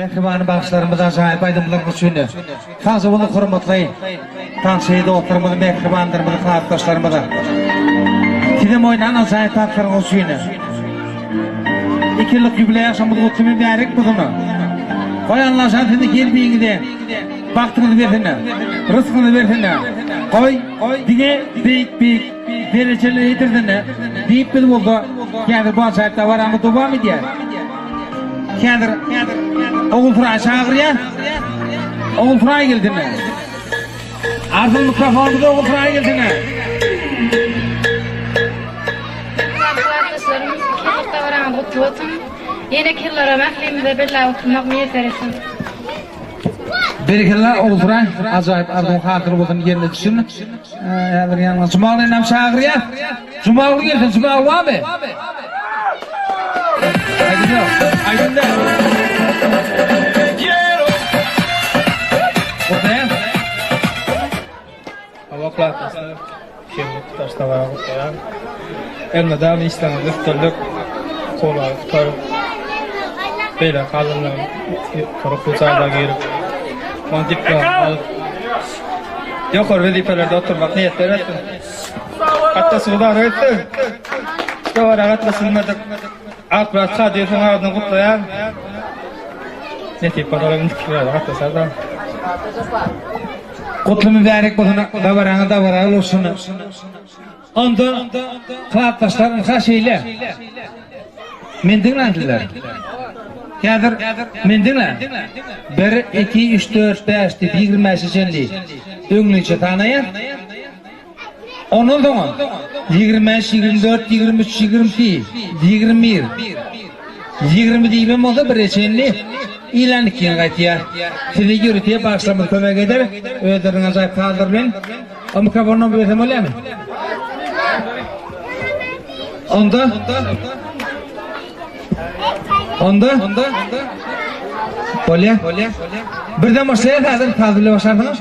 mehribanı bağışlarımıza acayip aydınlık üçünü. Fazla bunu hürmetleyin. Tanşehide oturmadı mehribanlarımızı, kıyafetleşlerimizi. Tidem oynanan acayip tatların üçünü. 2 yıllık jubiley yaşamıdı kutlumun bärik budunu. Koy Allah şantini geldiğini de. Baktığını versinler. Rızkını versinler. Koy dige büyük dereceli yitirdiğini deyip bir buldu. Kendir bu acayipte var ama devam ediyor. Kendir oğul Fıray çağırıyor. Oğul Fıray geldiğini. Arzul mikrofonu da oğul Fıray geldiğini. Arkadaşlarımız kirlikte var ama kutlu olsun. Yine kirlara mahlimize birle oturmak niyet eresin. Berikalla oğul Fıray acayip ardın hatırı bulduğun yerine düşün. Cumalı nam çağırıyor. Cumalı gelsin. Cumalı var mı? Aydın da. Ortaya. Hava platası, kirlik taştavağı koyan. Elmeden İslam'da tutulduk. Kolay tutarıp. Böyle kalınlar. Korup uçağda girip. On diplom alıp. Yukarı vazifelerde oturmak niyetler ettim. Hatta sular ettim. İşte var ağatla sınırmadık. Akbrat Kadir'in ağzını kutlayan. Netip paralarını dikiliyorlar. Hatta sardan. Kutlu mübarek bulduğuna davarağı olsun. Onda kıyafetleşlerin kaşıyla. Mendin lantiler. Yadır mendinler. 1, 2, 3, 4, 5 deyip 25 senli önlüce tanıyan. Onun da 25, 24, 23, 22, 21, 20 deyip oldu bir senli ilan ikiyen gaytiya. Sizi yürütüye başlamız kömek eder. Öğüdürün acayip kaldırmayın. O mikrofonunu büyüsem öyle mi? Onda Öyle. Birden başlaya kadar kaldırmaya başardınız.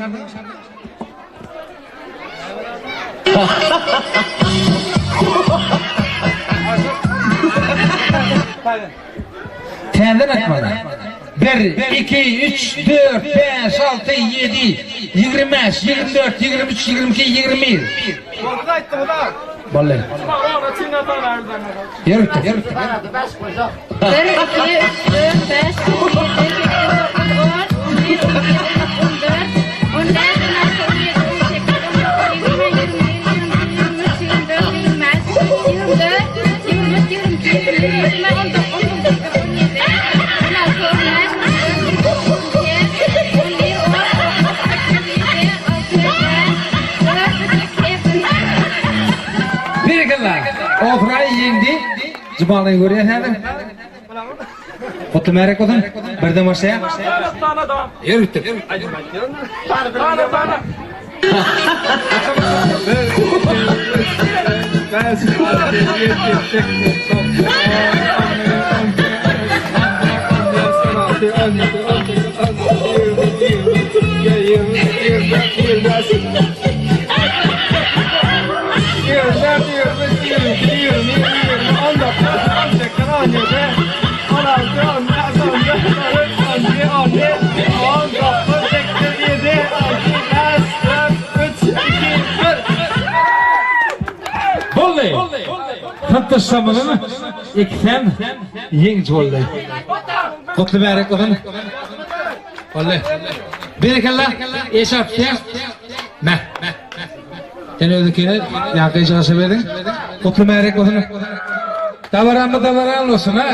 Kendin atmadan. 1, 2, 3, 4, 5, 6, 7, 25, 24, 23, 22, 21. Vallahi. Yürü. 1, 2, 3, 4, 5, 6, 7, Ofray yendi. Cumalayı görüyor hemen. Kutlu merek olsun. Birden başlaya. Yürüttüm. Tatlaşsamını ikisem yenici oldu. Kutlu merek olsun. Vallahi. Berekallah. Eşaptı. Meh. Sen ödükene yakıcı sebedin. Kutlu merek olsun. Davaran olsun ha.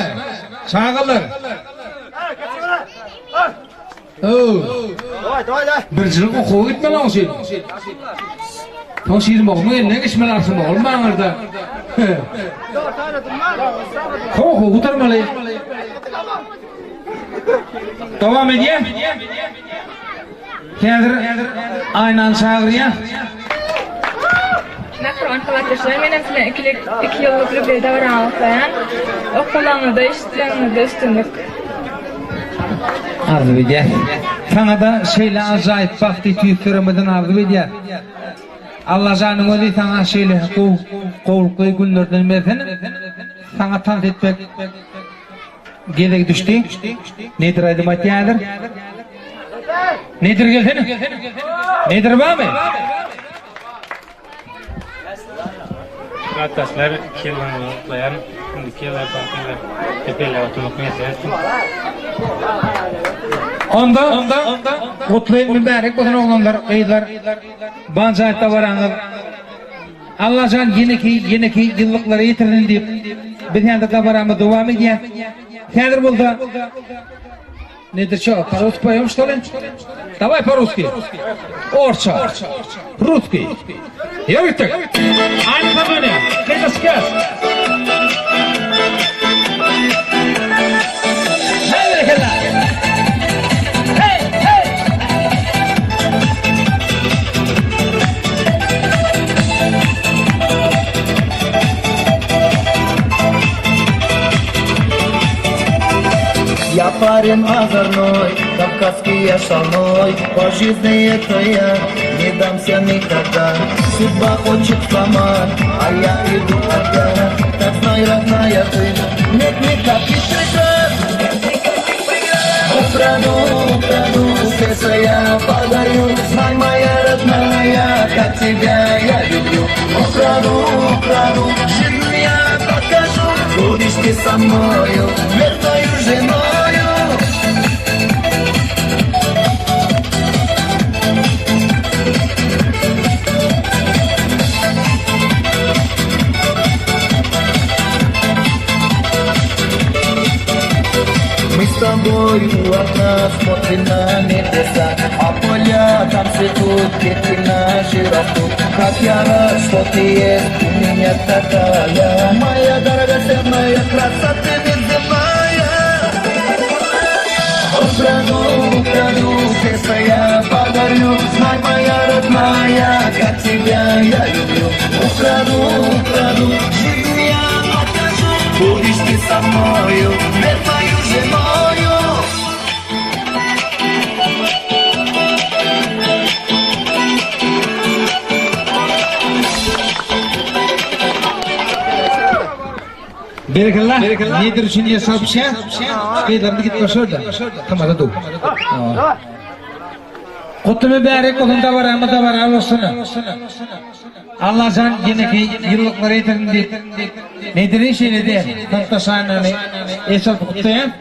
Çağılır. Bircilik okuğa gitme lan o şey. O şiirin bakımı eline geçmelarsın bak. Olmağın orada. Koku kurtarmalı. Devam edeyim. Kendir aynen çağırıyor. Arkadaşlar benim size 2 yıllık bir davran alsayan okulanı da işlerini de üstünlük. Arzu ediyor. Sana da şeyle acayip vakti tüyütüremeden arzu ediyor. Allah canım öyle sana şeyle kovuluklu günlerden versin. Sana tant etmek Gelek düştü. Nedir aydım atyadır? Nedir geldi? Nedir var mı? Arkadaşlar 2 yıldan unutlayan, şimdi 2 yıllar farkıyla tepeyle oturmak meselesi. Onda kutlayıp mübarek olan oğlanlar, kıyılar, banzayette varanlar. Allah'can yeneki yıllıkları yitirdin deyip bir yanda kabaramı devam ediyor. Kadir buldu. Nedir çok? По-русски поем, что ли? Давай по-русски. Орча. Русский. Йовитек. Ein Pavane. Это сказ. Я парень озорной, кавказский я шальной, по жизни это я не дамся никогда. Судьба хочет сломать, а я иду опять. Так знай, родная ты, нет никаких преград. Украду, сердце я подарю. Знай, моя родная, как тебя я люблю. Украду, жизнь я покажу. Будешь ты со мною, верною женою. Мы с тобой у окна смотрим на небеса, а поля там цветут, ветки наши растут. Как я рад, что ты есть у меня такая, моя драгоценная красота неземная. Украду, сердце я подарю. Знай, моя родная, как тебя я люблю. Украду, жизнь я покажу. Будешь ты со мною, верною женою. Berekallah. Nedir için yaşapşa? Kıyılarını git başardı. Tamam da dur. Kutlu mübarek olun da var ama da var Allah'sına. Allah'can yeneki yıllıkları yetirindi. Nedir işini de? Tantaşanını esas kutlayan.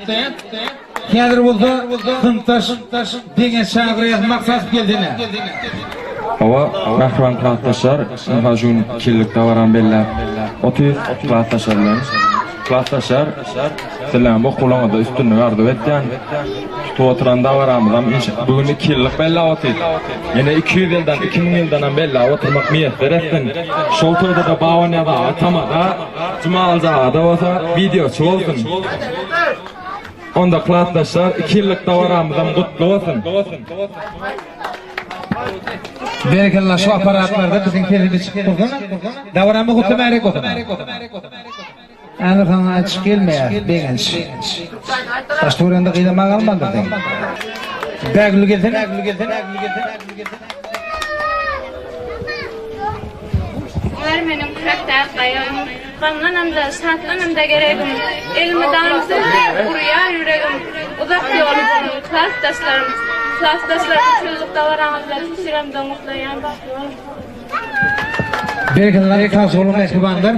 Kadir buldu. Tantaş. Degen şağırıya maksat geldiğine. Hava rahman klassdaşlar, hajun kirlikte varan bella. 30 klassdaşlarlar. Klassdaşlar, selam bu kulağında üstünü ardı etken. Tuotranda varamızam bugün 2 yıllık bella otid. Yine 200 yıldan 2000 yıldan bella oturmak miyet verettin. Şolturda da bağvanada atamada cumalza da olsa video olsun. Onda klassdaşlar 2 yıllık da varamızam kutlu olsun. Berekallah şu aparatlarda bizim kelimiz çıktı. Davranma kutlu merek oldu. Anırhan açık gelmeye, beğenç. Taşturanda kıydama kalmadı. Bəgülü geldin. Onlar benim karakter kayağım. Kanlanım da, şartlanım da gereğim. Elimi damsın, buraya yüreğim. Uzak yolum, klasdaşlarım. Klasdaşlarım çocukta var ağızlar. Şiramda mutlayan bakıyorum. Berekallah karşı olun mehribanlar.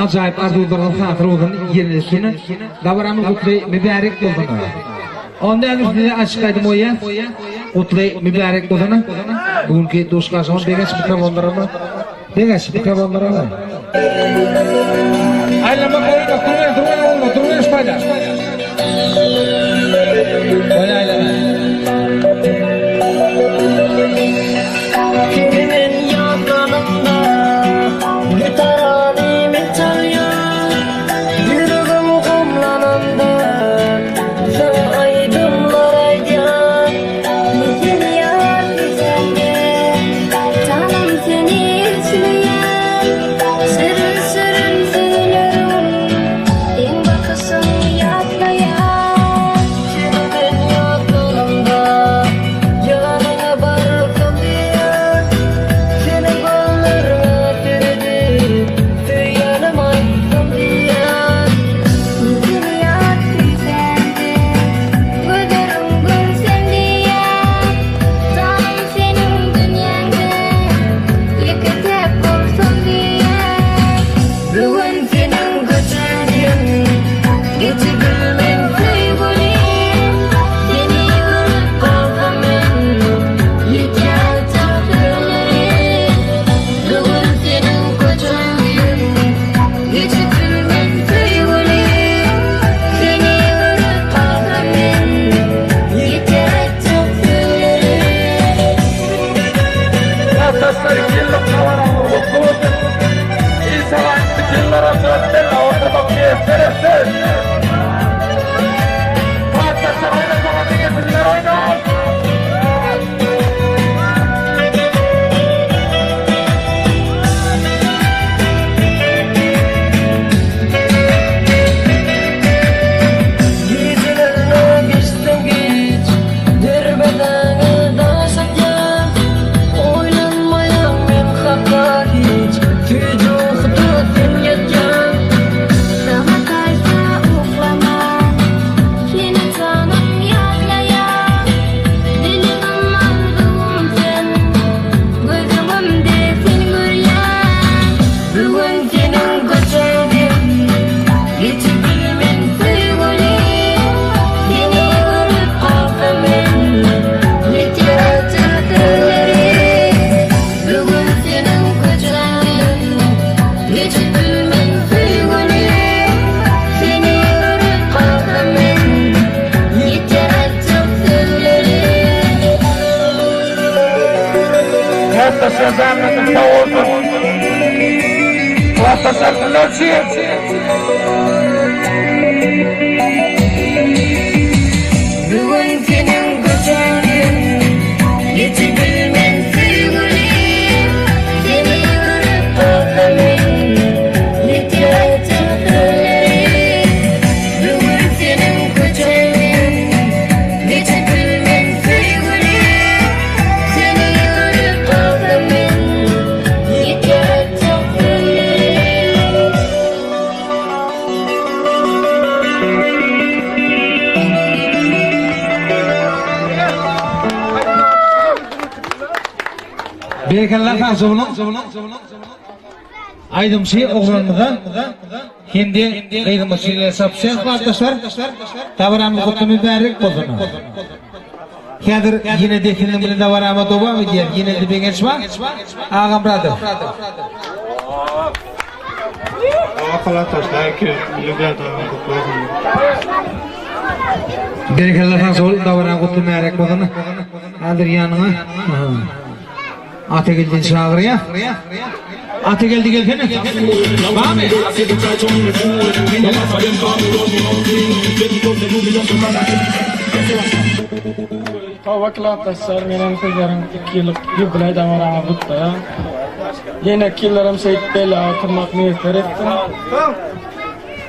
Acayip arzularının hatırı olun yerine sunu. Davranma kutlu mübarek olduğunu. Ondan üstüne açıklaydım o ya. Kutlu mübarek olduğunu. Bugünkü dostlaşımın begeç mikrofonlarımı. Begeç mikrofonlarımı. Aylama koyun, oturmaya espalda. Koyun aylama. Kimin yakınında bir taranimi tanıyor. Yüreğim kumlananda sana aydınlar aydan. Bütün yar güzelde tanım seni içmeyen. Sırın söylüyorum en bakasın ya. Berekeller Fazıl'ın aydımşı oğlanımızdan kendi kıyılmasıyla sapşan arkadaşlar tavaramlı kutu mübarek bozunu. Kadir yine de filmini de var ama doba mı diye yine de bir geçme ağam bradır. Arkadaşlar ki Lübnan'da kutluyorum. Berekeller Fazıl tavaramlı kutu mübarek bozunu. Adır yanına. Ata geldin çağırıya. Ata geldi gelsene. Var mı? Arkadaşlar benim kızlarım 2 yıllık yubiley damarama kutlu ya. Yine killerim Seyit Bey'le oturmak niyetler ettim.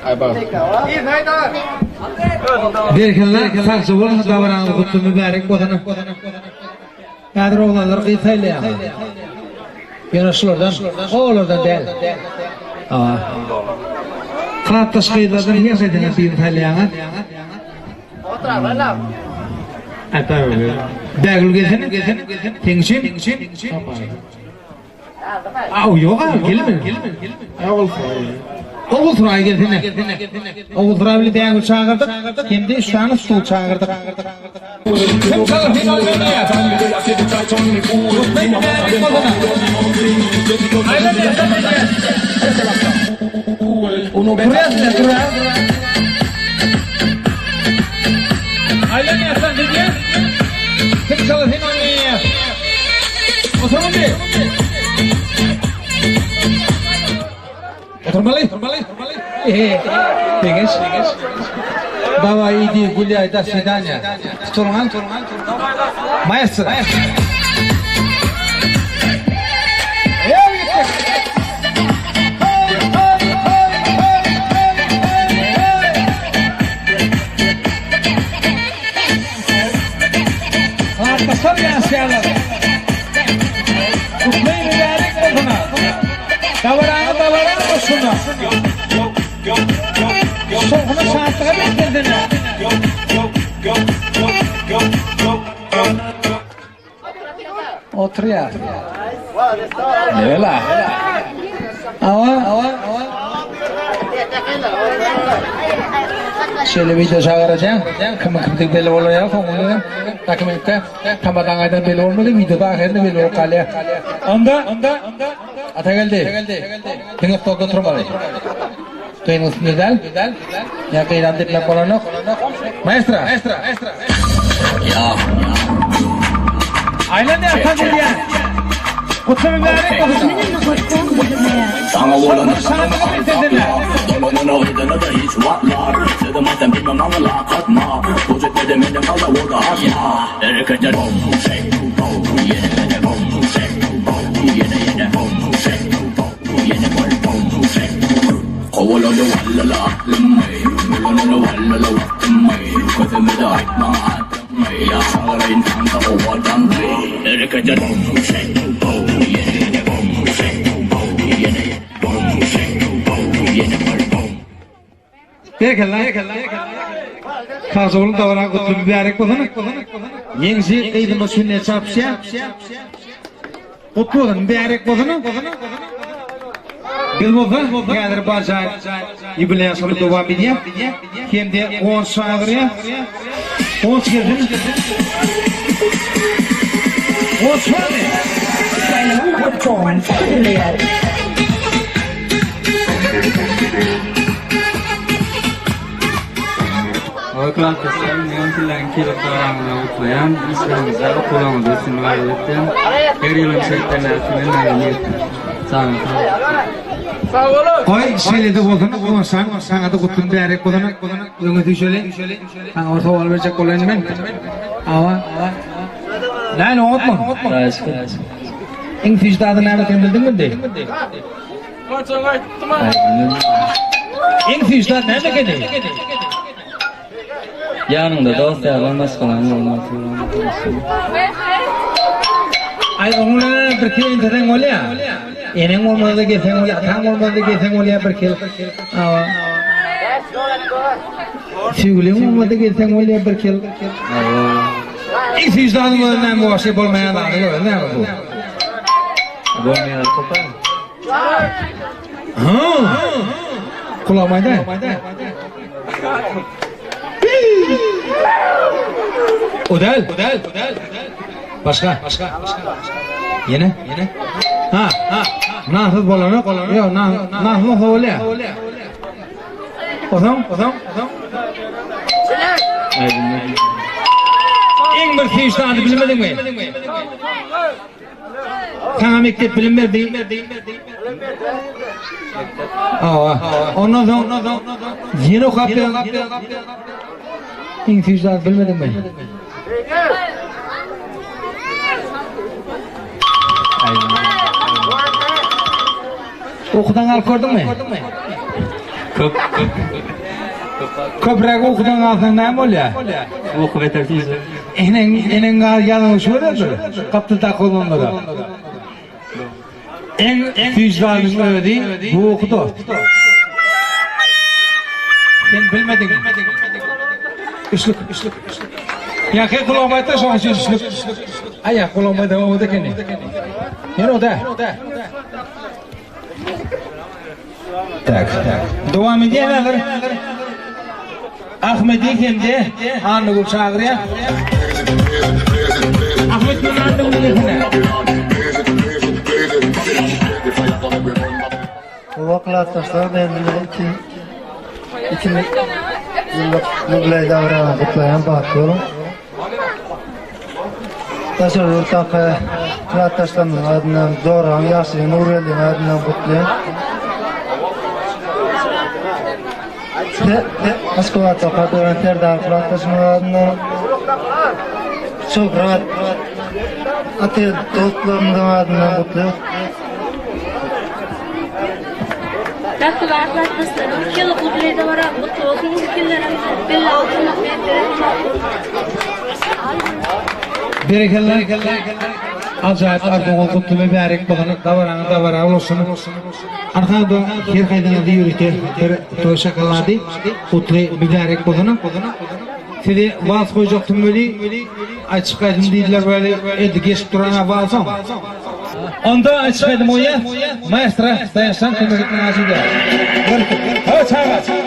Ay bak. Berekeller Fazıl tavaramlı kutu mübarek bozunu. Kadir oğlanlar kıytayla ya. Yanaşlardan, oğlardan değil. Kırattaş kıyılardan hiç edine bir talyanat. Otra, valla. Hatta öyle. Dağıl gezene, tengşim. Au yok ha, gelme. Oğul Tura'ya gezene. Oğul Tura'ya bile dağıl çağırdık. Hem de 3 tane stol çağırdık. Kim çalır final vermeye? Buraya size buraya. Aylan yasan dedi. Kim çalır final vermeye? Oturun bir. Oturmalı. Tegeç. Давай иди гуляй, до свидания. Турман. Маэстро. Arkadaşlar yansıyanlar. Kutlayın mübarek olsuna. Davaranı olsuna. Soğukuna saatlığa bekledin. Otur ya. Ne la? Ava. Şöyle video çağıracağım. Kımıkımdık belli oluyor. Fonunu takımette. Tamadan aydan belli olmadı. Videoda ahirinde belli olur kaleye. Onda. Ata geldi. Tengok toku turmalı. Tuyunuz güzel. Ya kıyıdan diplek olan yok. Maestra. Ya. Aylan ya tabii ya. Kutlu mübarek olsun. Sana olanı Sana bitirdin ya. Dolanın oydana da hiç vatlar. Sığdımazsan bilmem ama la katma. Bozuk ne demedim valla orada asma. Hareketler yine Kovalada vallala aklımay Kovalada vallala vaktimay Gözümde aytma Ya sarayın kanka o adam Hareketler yine Bekella. Fazla olun da var kutlu mübarek olsun. Yengsi eğitim o sünnet çapşya. Kutlu olun mübarek olsun. Bilmoğlu gelir bazı yubileye sonra devam ediyor. Hem de 10 sağırıyor. 10 geldin. 10 sağırıyor. Arkadaşlar, yönetilen kilit davranışını unutmayan, İslam'ımızda kullanmadığı sünniyetten her yılın şeytanlarının neyini sağlayın. Koy söyledi bolsana konsan sana da kutun berek bolana öngötü şöyle ha orta ol verecek olayım ben ama lan unutma en fijdada nerede bildin mi de en fijdada nerede kedi Yanında dostlarla başkalarının olması. ay onlara bir kere interen ol ya enen olmadı geçen ol ya tam olmadı geçen ol ya bir kere ama Sügülüm olmadı geçen ol ya bir kere en fijdada ne muhasip olmayan adam ne bu Bolmayan kopar. Ha. Kulamaydı. Udal. Başka. Yine. Ha. Nasıl bolana? Yok, nasıl oluyor? Ozan. En bir şey işte adı bilmedin mi? Kana mektep bilim verdi. Ondan sonra yine kapıyor. En şey işte bilmedin mi? Okudan al gördün mü? Köprek okudan alsan ne oluyor? Oku betersiz. Enen yanı şöyle kaptı takılındı. En vicdanın ödedi bu okudu. Sen bilmedin. Işlık. Ya ki kulamayta şu an ışlık. Aya kulamayta o da kendi. Yani o da. Tak. Devam ediyorlar. Ahmet'i kendi anı çağırıyor. Ahmet bin anı ne? Bu vakılatlaşlar benimle iki yıllık mübley davranı kutlayan bakıyorum. Taşır ortak kılattaşlarının adından Zoran Yasin Nurel'in adından kutlayan. Moskva'da katılan Terdağ kılattaşının adından çok rahat atı dostlarının adından kutlayan. Dakika arkadaşlarım, yıllık mübleyde var abi, mutlu olsun, fikirlerim belli altına Berekeller. Acayip artık kutlu mübarek bulunuk davara olsun. Arkada her kaydına diyurite toşa kaladı. Kutlu mübarek bulunuk. Size vaaz koyacaktım böyle açık aydın değiller böyle edgeç durana vaazım. Onda açık aydın o ya maestra dayansan kıymetli nazide. Evet çağır.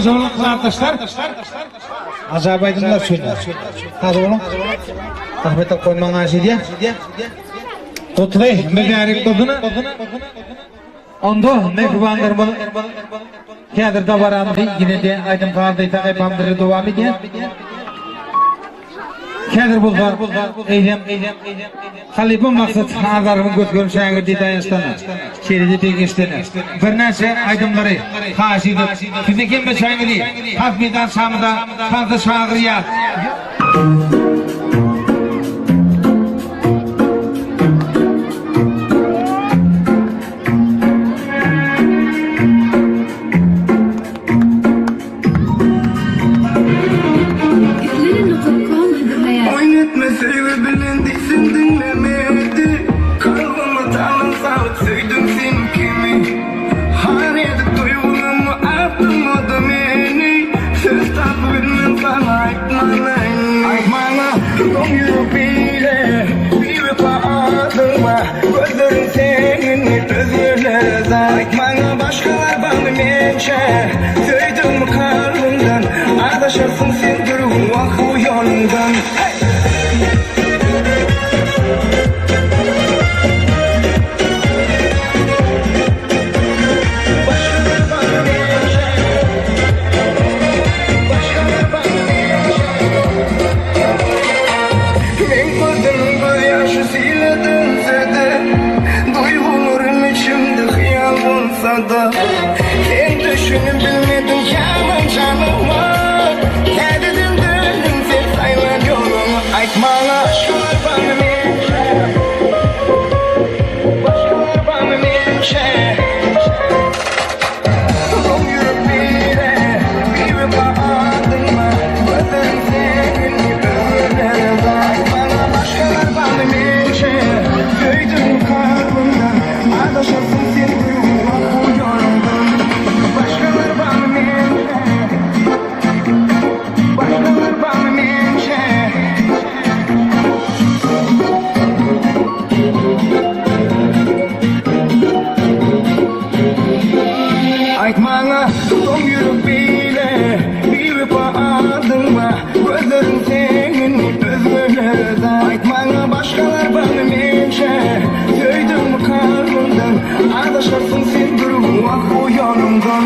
Fazla olun arkadaşlar. Acayip aydınlar söyle. Fazla olun. Ahmet'e koyman ağacı diye. Tutulay, mübarek tadını. Onda mekrubanlarımı kadir da varamdı. Yine de aydın kaldı. Takipamdırı devam ediyor. Kadir bulgar. Eylem. Halibim maksat ağlarımın götgörüm şahı detayınstana. Şeridi pek istene. Bir nese aydınları haşidir. Size kim be şahı değil. Hasbiden samıda fazla şahı ya. Oynatma sevi bilendiysin dinlemedi. Kalbime tanrım sağlık söydüm seni kimi. Har edip duygularımı arttırmadı beni. Söz tatlı bilmem sana aytmana. Tutum yürü bile bir vefa adıma. Gözlerim senin özgürlere aytmana. Başkalar bana mençe. Söydüm mü kalbimden. Adaşarsın sen durum vakı yolundan. Sen düşünüp bilmedin yalan canıma. Ne dedin dönüm sen sayılan yolumu aytmana. Başkalar bana mençe. Başkalar bana mençe. Tutum yürüp bile bir vefa adıma. Gözlerim senin özgürlere aytmana. Başkalar bana mençe. Göydüm kalbimden adaşarsın sen duygular bu yolundan. Başkalar bana mençe. Başkalar bana mençe. Aytmana tutum yürüp bile bir vefa adıma. Gözlerim senin özgürlere aytmana. Başkalar bana mençe. Söydüm kalbimden adaşarsın sen durum vakı yolundan.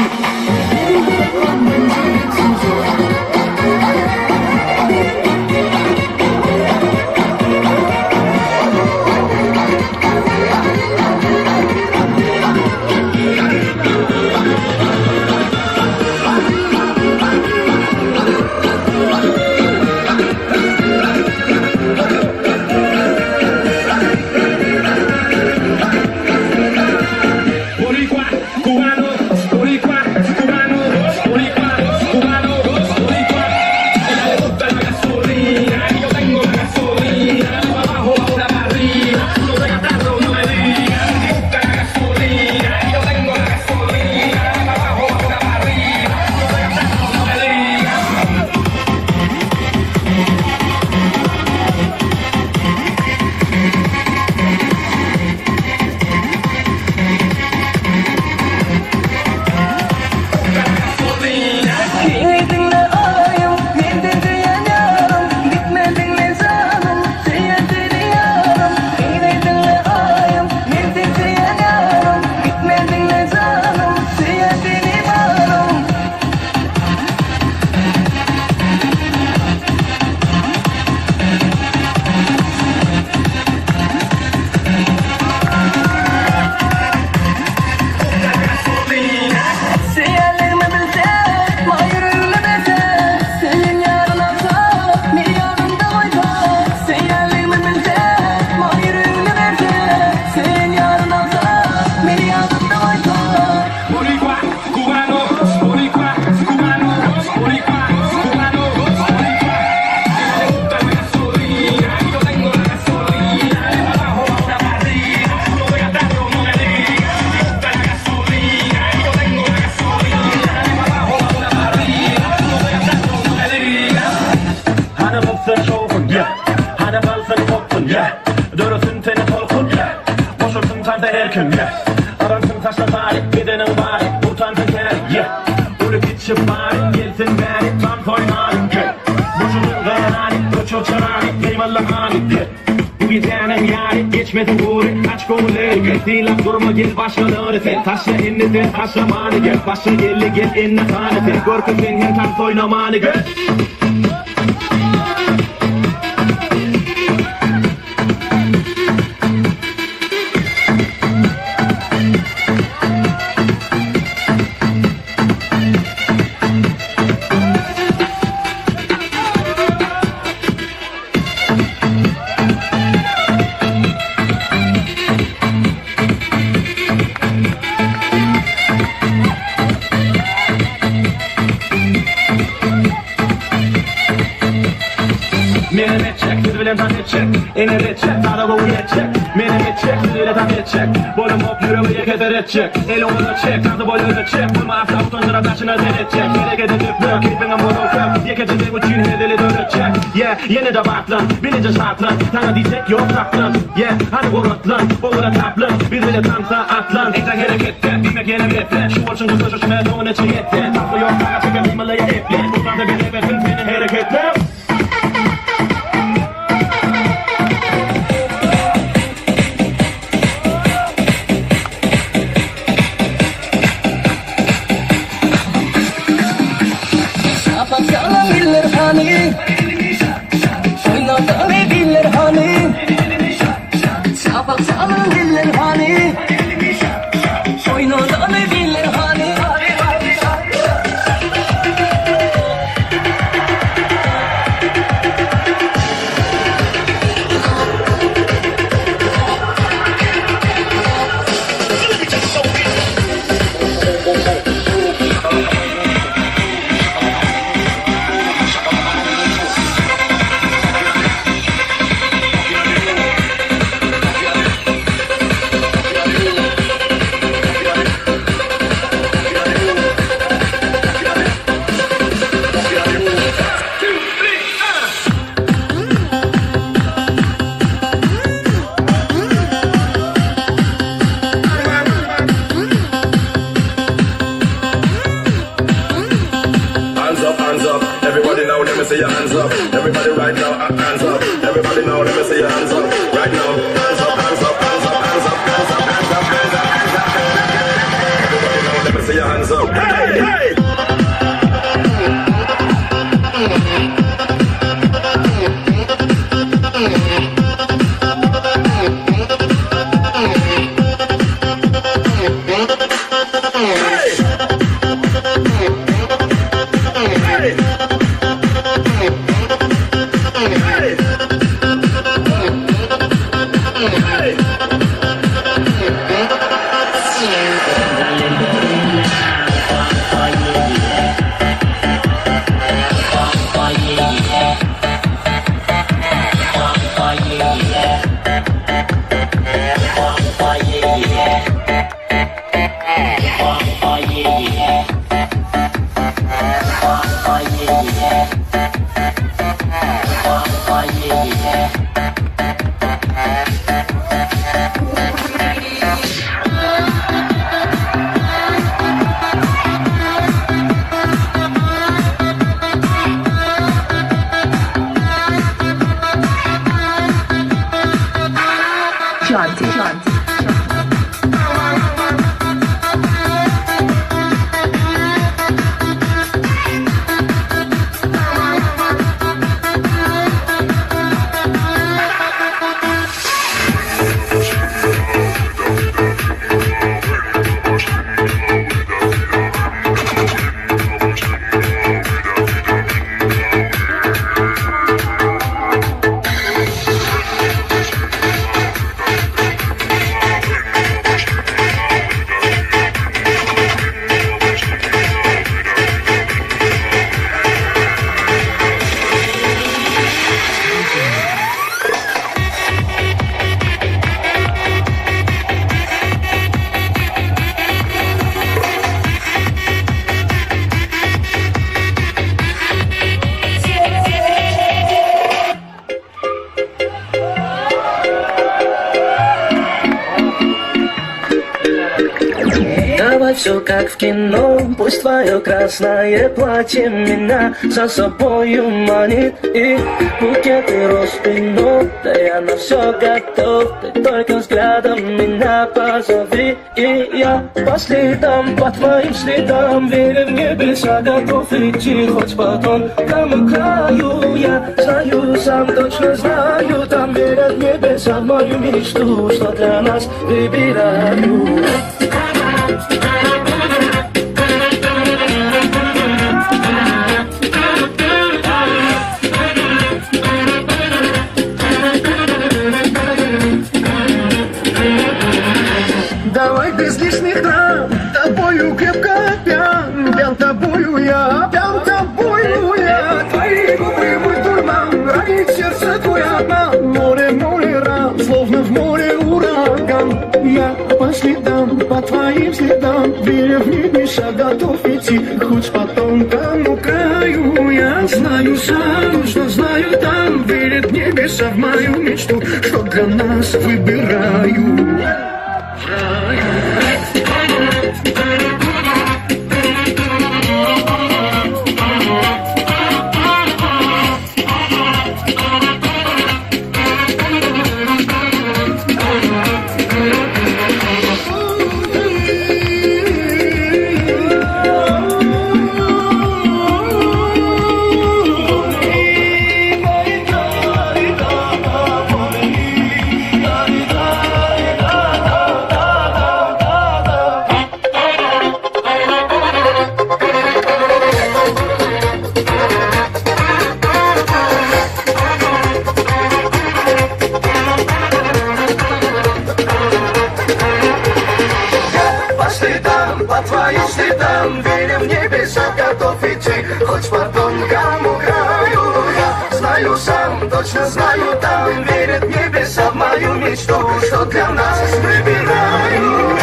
erken Aransın taşla tarih, gidenin bari Utancın kere, Ulup gitşip bari koymadık gel. Boşuluk garanik, koçul çaranik, eyvallah hanik gel. Bu gecenin yari geçmedi uğru, aç konuları gel. Dilan durma gel başkaları sen, taşla enniden taşlamanı gel. Başla gelli gel enne kanı sen, korku senin tam oynamanı gel. Menem edecek, siz bile dans edecek. Ener edecek, araba uyuyacak. Menem edecek, siz bile dans edecek. Boylum hop yürümeye keder edecek. El oğlu çek, tadı boylu ödecek. Bulma hafta tutunca başına denetecek. Gerek edecek, bırak keyfine monogram. Yekecek uçun hedeli dönecek. Yeah, yine de baklan, bilince şartlan. Sana diyecek yok saklan. Yeah, hadi vurutlan, boğula taplan. Biz bile tamsa atlan. Ekran harekette, bilmek yine biletle. Şu olsun kısa şu şuna doğun içe yette. Tatlı yok, sana çeker bilmeleye eple. Buradan da bir nefesin senin hareketler. Yalan bilir hani, oynadan bilir hani. Şafak çalan bilir hani, oynadan bilir hani. Everybody now, let me see your hands up. Everybody right now, hands up. Everybody now, let me see your hands up. Right now, hands up, hands up, hands up, hands up, hands up, hands up, hands up, hands up, hands up. Everybody now, let me see your hands up. Hey, hey. все как в кино. Пусть твое красное платье меня за собою манит. И букеты роз вино, да я на все готов. Ты только взглядом меня позови. И я по следам, по твоим следам, веря в небеса, готов идти хоть по тонкому краю. Я знаю, сам точно знаю, там верят в небеса, в мою мечту, что для нас выбираю. Давай без лишних драм, тобою крепко пьян, пьян тобою я, пьян тобою я. Твои губы мой дурман, ранит сердце твой обман. Море, море ран, словно в море ураган. Я по следам, по твоим следам, веря в небеса, готов идти хоть по тонкому краю. Я знаю сам, что знаю там, верят в небеса, в мою мечту, что для нас выбираю. По твоим следам, веря в небеса, готов идти хоть по тонкому краю. Я знаю сам, точно знаю там, верят в небеса, в мою мечту, что для нас выбираю.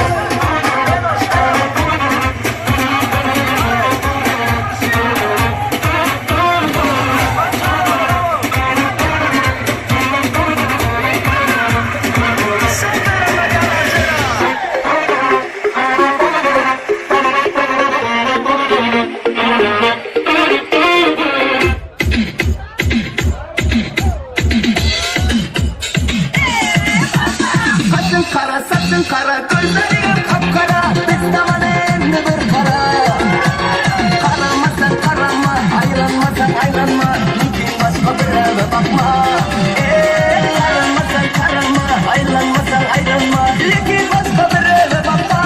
Kara gözlerim kapkara, bizdaman emri bir kara. Karamazsan karama, aylanmazsan aylanma, niçin başka bir eve bakma. Karamazsan karama, aylanmazsan aylanma, niçin başka bir eve bakma.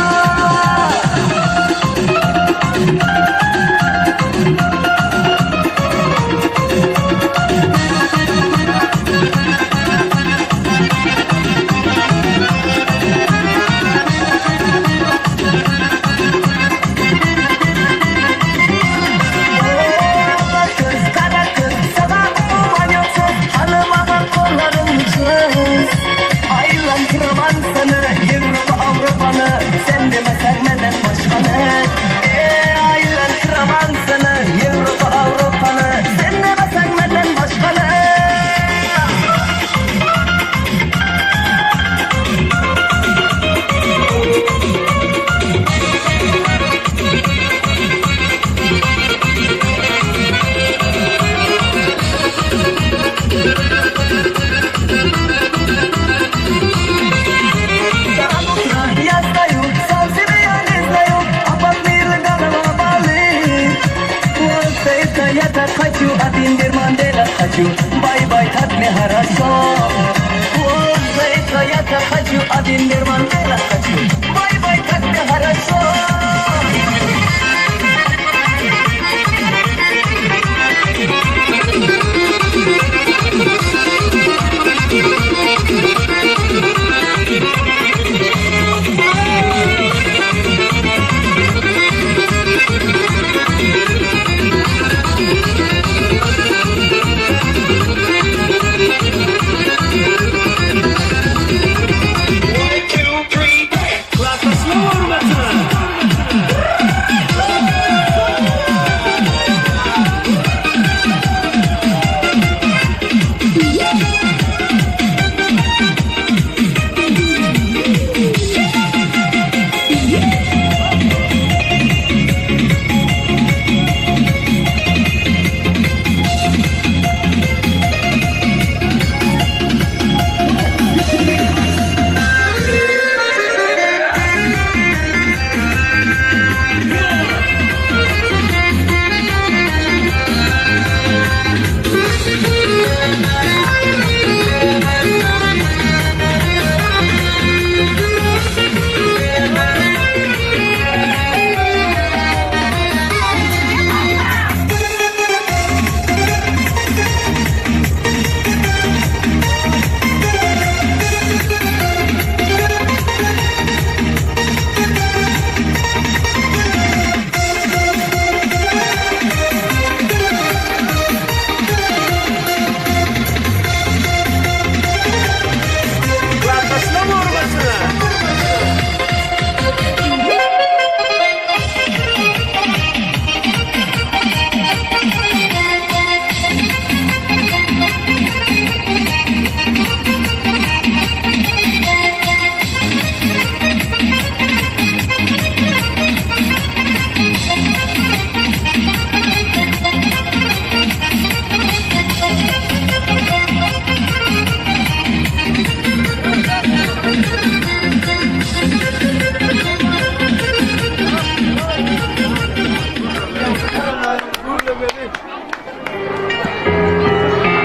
Sen demesen neden başkanı? Aylan kraman sana, Avrupa Avrupa'nı. Sen demesen neden başkanı? Хочу, один Мандела хочу, бай-бай, так нехорошо. Вот за это я-то хочу, один Мандела хочу, бай-бай, так нехорошо. Clap us one more time.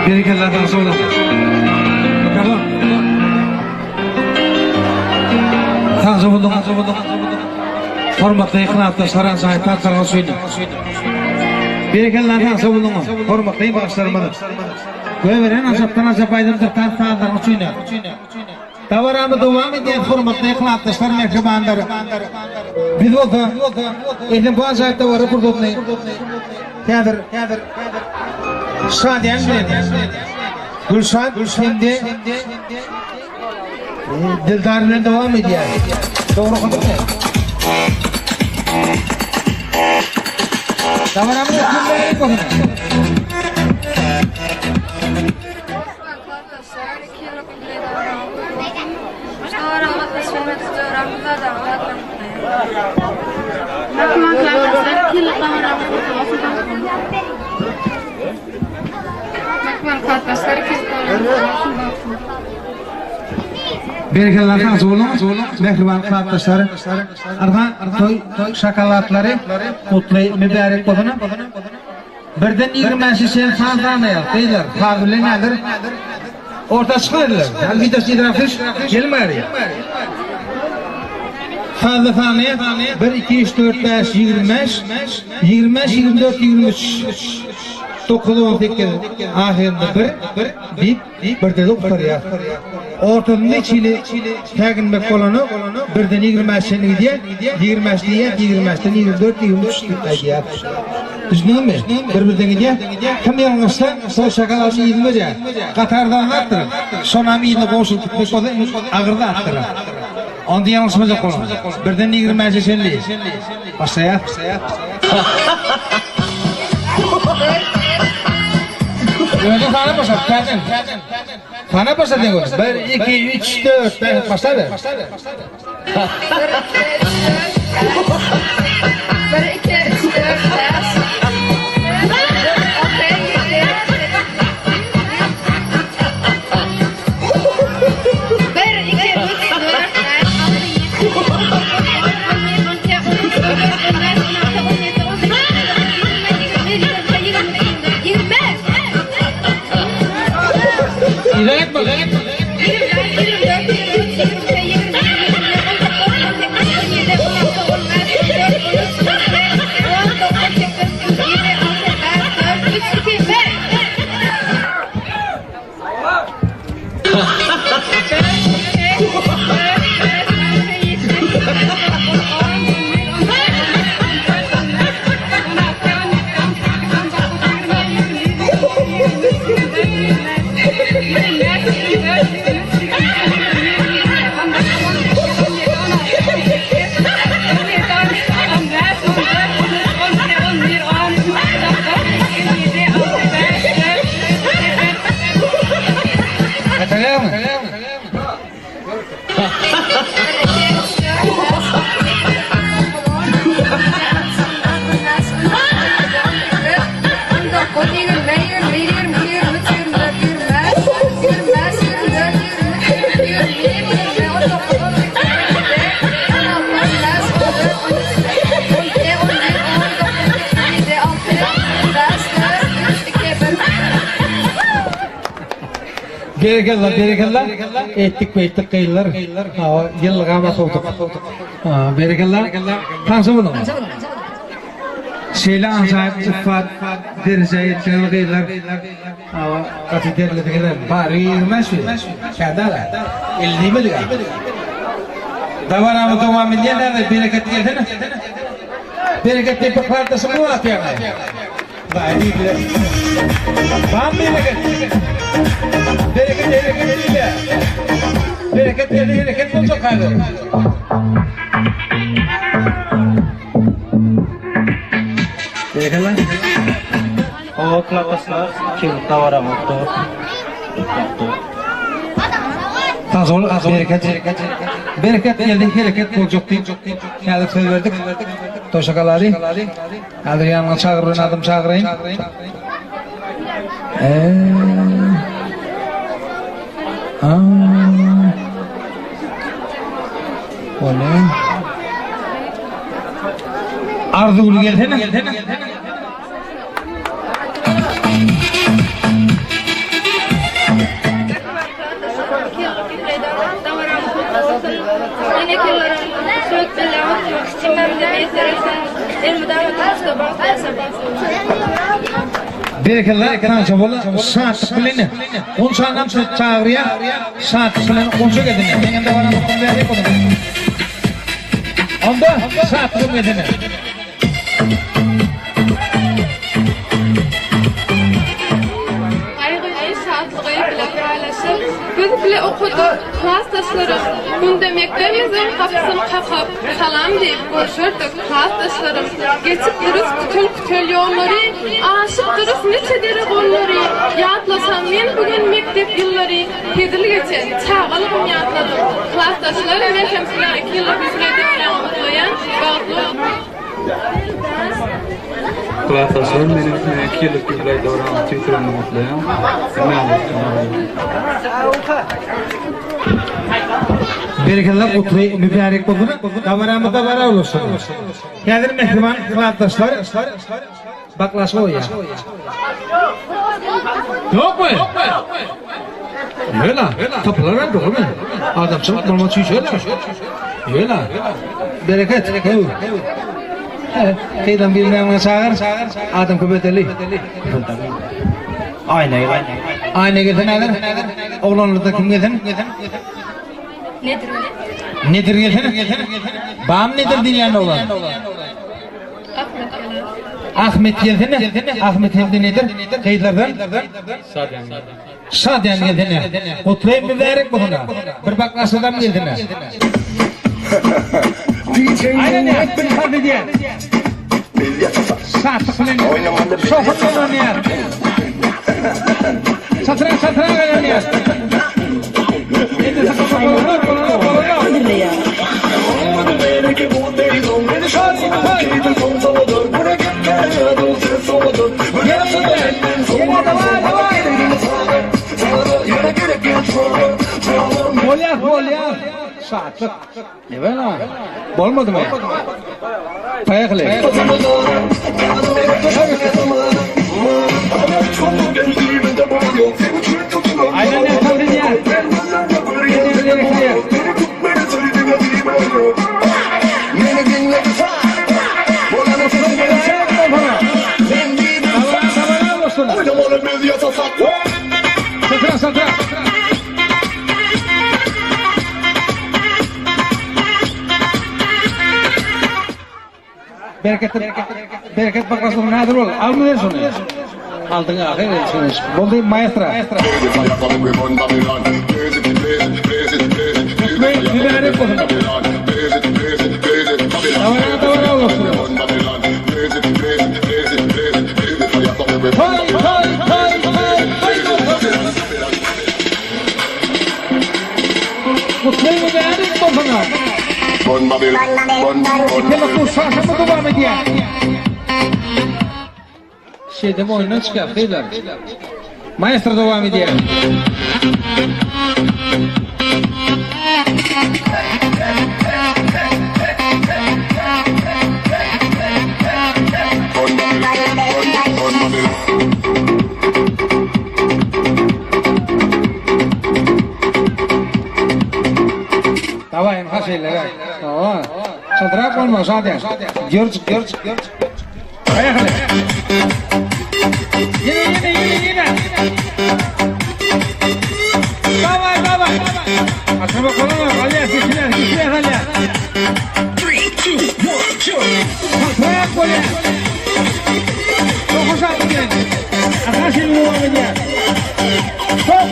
Berekelerden sonra. Tamam. Tanrı buldum. Hormatly qanatda saran say taqdirga söyledi. Berekelerden sonra buldum. Hormatly başlarımda. Göveren azaptan azap aydımdır taqdirga söyledi. Tavaramı devam eden hormatly qanatdaşlar mehribanlar. Biz olsa elim bu azapta var burada. Kadir. Şadiyen bilen. Gülşan şimdi Dildar'la devam ediyor. Doğru konuşuyor. Tavaramı kimle konuşuyor? Berekelerden sonra mehriban kardeşlerim, arka şakalatları kutlayıp mübarek olana. Birden 20 şişe fazlanıyor, deyler. Fazla nedir? Orta çıkarırlar. Yani videosu idrafiş gelmiyor. Fazla taneye 1, 2, 3, 4, 5, 25, 24, 23. 9, 18, ahirinde bir de doktor ya. Ortanın içini təqinmək olanı, birden 25'den gidiyor, 25 diye, 25'den 24, 23 gidiyor. Düşünün mü? Birden gidiyor. Kim yanılırsa, sol şakalarını yedilmece. Katardan attırın. Sonra miyini koşul tutmak oldu, ağırda attırın. Onda yanılsımıza kolun. Birden 25'e şenli. Başlayat. Önce sana başla, kendin. Sana başla diyoruz. 1, 2, 3, 4, 5, başla ver. 1, 2, 3, 4, 5. İlerlet bak. Berekeller. Ettik kıyırlar. Yıllık amas olduk. Berekeller. Tansı bunu. Şeyle ansayip sıfat derece etkiler kıyırlar. Katiterli de gider. Bari 25 mi? Kadar. 50 mi diyor? Davarama devam ediyor. Nerede bereket geldi? Bereket de bir partisi bu atıyor. Vay değil. Bam bereket. Bereket olacak hali. Bereketler. O klataslar kim tavaram oldu. Tazol bereket geldi, hareket olacak değil. Yani söz verdik. Toşakaları. Adrian'ın çağırın, adım çağırayım. O ne? Arzu geldi. yıllarım söğütlerle oturup çimemde beyteresin. Elmeden otobüste bağlayasam. Berkeler kança bola saat bilene. Onçanam çağırıya saat bilen onça gedine. Mende var ama berek onu. Onda saat gedine. Biz bile okuduk, klassdaşlarım. Bunda mektemizin kapısını kakap, salam deyip görüşürdük klassdaşlarım. Geçip duruz kütül yolları, aşık duruz neçe deri golları. Yatlasam men bugün mektep yılları, hedili geçen çağalığım yatladım. Klassdaşlarım ve hemsiler 2 yıllık üzere devran mutluyan, bağlı. Klassdaşlarım benim 2 yıllık üzere devran tüytürümü mutluyan. Berkeler oturuy mübarek bolsun. Kameramda var olsun. Hazır mehriban klassdaşlar. Baklaşma o ya. Yok mu? Öyle. Tapılar var doğru mu? Adamçılık normal şey şöyle. Öyle. Bereket. Kaydan birine çağır. Adam köbeteli. Ayna geten nedir? Oğlanlarda kim geten? Nedir geten? Bam nedir dünyanın oğlan? Ahmet geten. Ahmet hem de nedir? Kayıtlardan? Sadyan geten. Oturayım mübarek bugüne. Bir baklas adam geten. Aynen ne? Hadi diye. Saat kılın. Sohbet oynayar. Satranç oynayar. Bolya. Saat. Ne var lan? Bolmadı mı? Payaklı. Aynen ne tabii ya. Satran. Bereket bakasın nedir ol? Alma ver şunu. Aldın ahir şunu. Boldu maestra. Mübarek olsun. Tavara olsun. Hay. Kutlayın mübarek olsun. Kela kursağına mı devam ediyor? Şeyde mi oyundan çıkar değiller? Maestro devam ediyor. Давай, хашилер. Tamam. Çadırak olma zaten. Gör. Ayakla. Yine. Давай. Açma bakalım. Hadi kişiler hadi. 3, 2, 1, jump. Ayak böyle. Çok uzak gidin. Arkadaşın devam ediyor. Hop.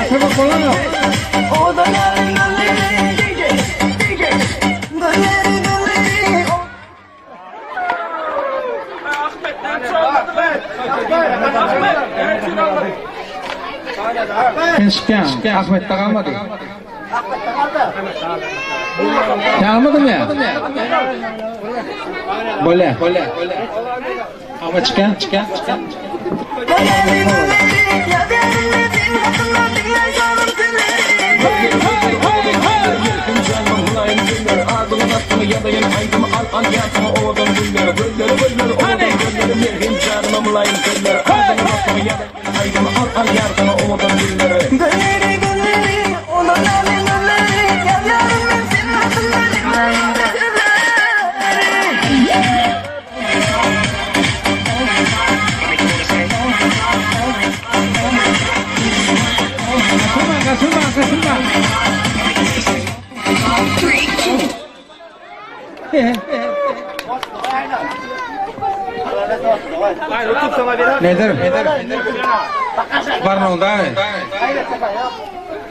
Açma bakalım. O da DJ. Sen Ahmet kalmadı. Kalmadı mı ya? Böyle. Ama çıkan. Hadi. Nedir? Var mı onda?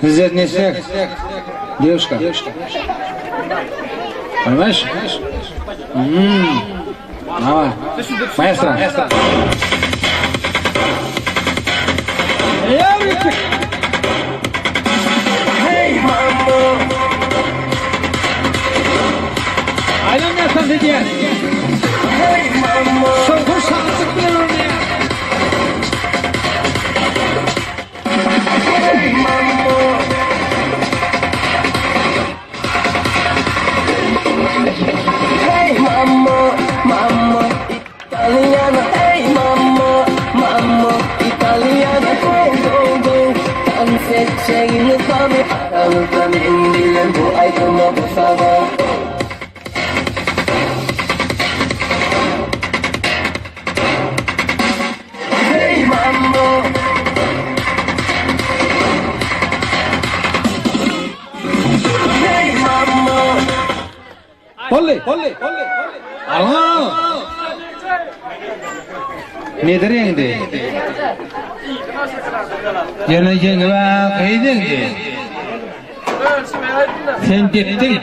Hizmet nesek? Девушка. Понимаешь? Давай. Маэстро. Hey, mambo. Aylanmıyorsan ne diye? Hey, mambo. Çok hoş anlattıklarım ya. Hey, mambo. Hey mamma, mamma italiana. Hey mamma, mamma italiana. Go go go. Sunset şeyini tabi aramızdan indiler bu aydınla bu sabah. Hey mamma. Hey mamma. Polly. Allah. Nedir endi? Yana yengla kaydendi. Sen deptin.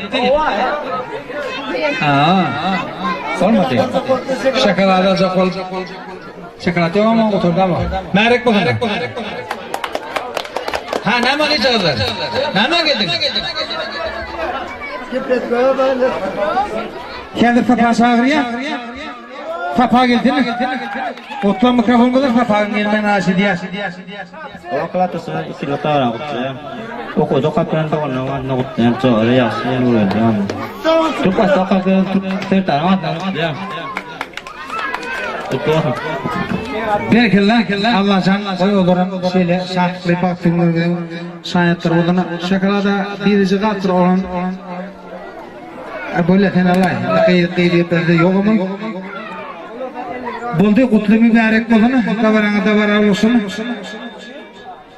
Sormadı. Şakalada zakol. Şakalada yok ama oturdu ama. Merek bakın. Ha ne mi çağırdılar? Ne geldin? Kendi tapa çağırıyor. Tapa geldi mi? Oturan mikrofon kadar tapa gelmen aşı diye. Okulata sonra 2 lota var okutacağım. Okudu kapıdan da onu okutacağım. Çoğu yaşayan uğraşacağım. Türkçe sokakta Türk tanımadan okutacağım. Belki lan Allah canına koy oduran şeyle şartlı baktığımda şayetler odana şakalada birisi katır olan böyle Allah kıyıda yok mu? Buldu kutlu mübarek olana kavarana da var olsun.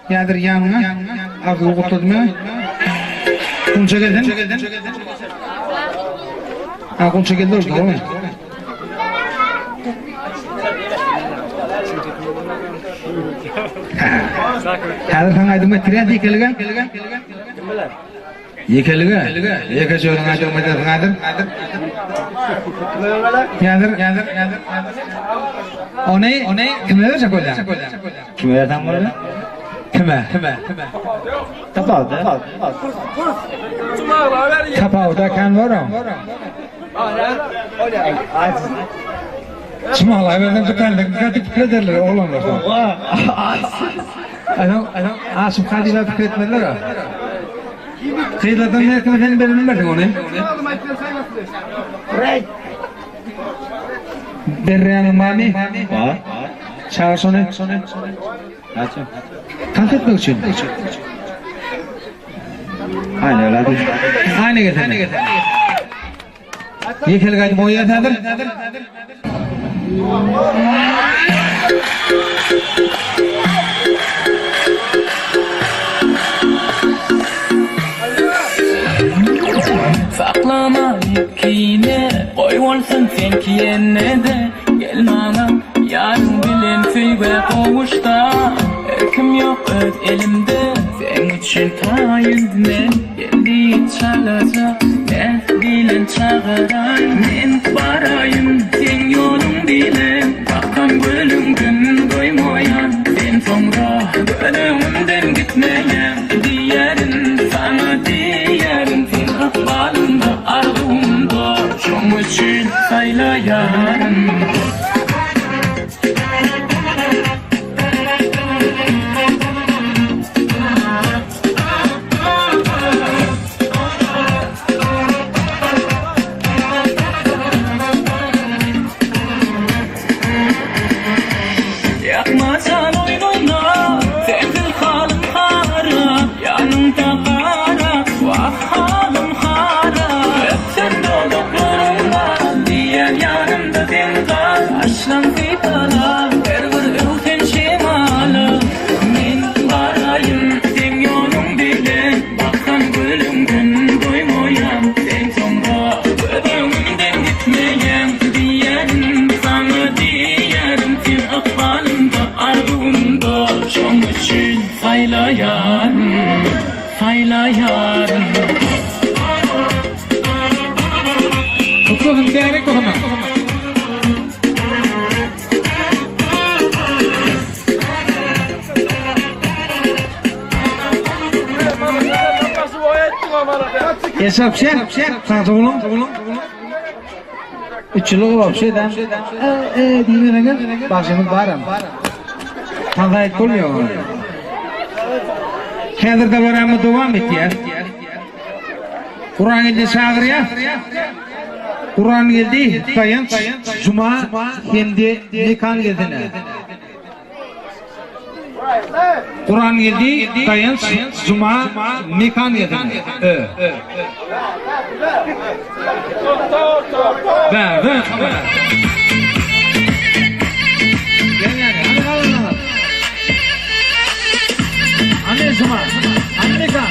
Yadır yanına aklı kutlu mu? Kunca geldin? Ha kunca geldi orada oğlum. Hal hangai materi di kelga? Ye kelga? Ye ke jorang ada materi ngadir? Yadir. One kimler sekolah? Kimler tanımıyor? Kime? Tapauda. Tapauda kan var o. Çimalar verdim tutarlar, dikkat ederler oğlanlar. Adam asım kadiler dikkat etmediler ha. Kıyılardan nereden efendim benim verdin onu? Berreyanın mani? Var. Çağır sonu? Açın. Tanıt etmek için. Aynı öyle. Aynı getirin. Yekel gayet boya tadır. Saklama yine koy olsun sen kiyene de gel bana yarın bilen söyle kavuşta kim yok öz elimde sen için tayinme geldi çalacak ne bilen çağıray men varayım sen yolun bilen bakan bölüngün doymayan sen sonra bölümünden gitmeyen diyerin sana diyerin sen akbalında ardımda şom için sayla yarın yanımda sen kal Sözün değerek okuma. Hesap şey, tanıtı bulun. Üçlüğü var şeyden. Dinleyin, başımız varım. Tanıtı olmuyor. Hazırda varamı devam ediyor. Kur'an geldi çağırıyor. Kur'an geldi, tayanç, Cuma, hindi, nikan geldiğine. Kur'an geldi, tayanç, Cuma, nikan geldiğine. Ver. Anne Cuma, anne nikan.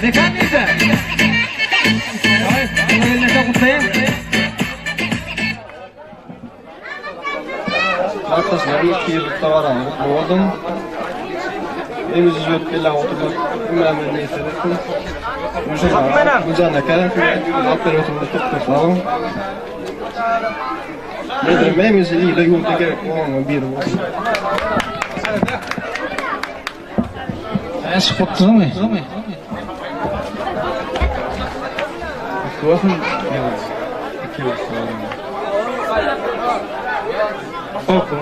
Ne kan neyse? Ne çok mutluyum. Arkadaşlar 2 yıllıkta var ama oldum. Evimiz yok bile oturduk. Ümremden neyse dedim. Bu canla kadar altları oturduk tutmasam. Dedim evimiz iyi de yolda gerek olan bir oldu. Spottu mu? Bakın.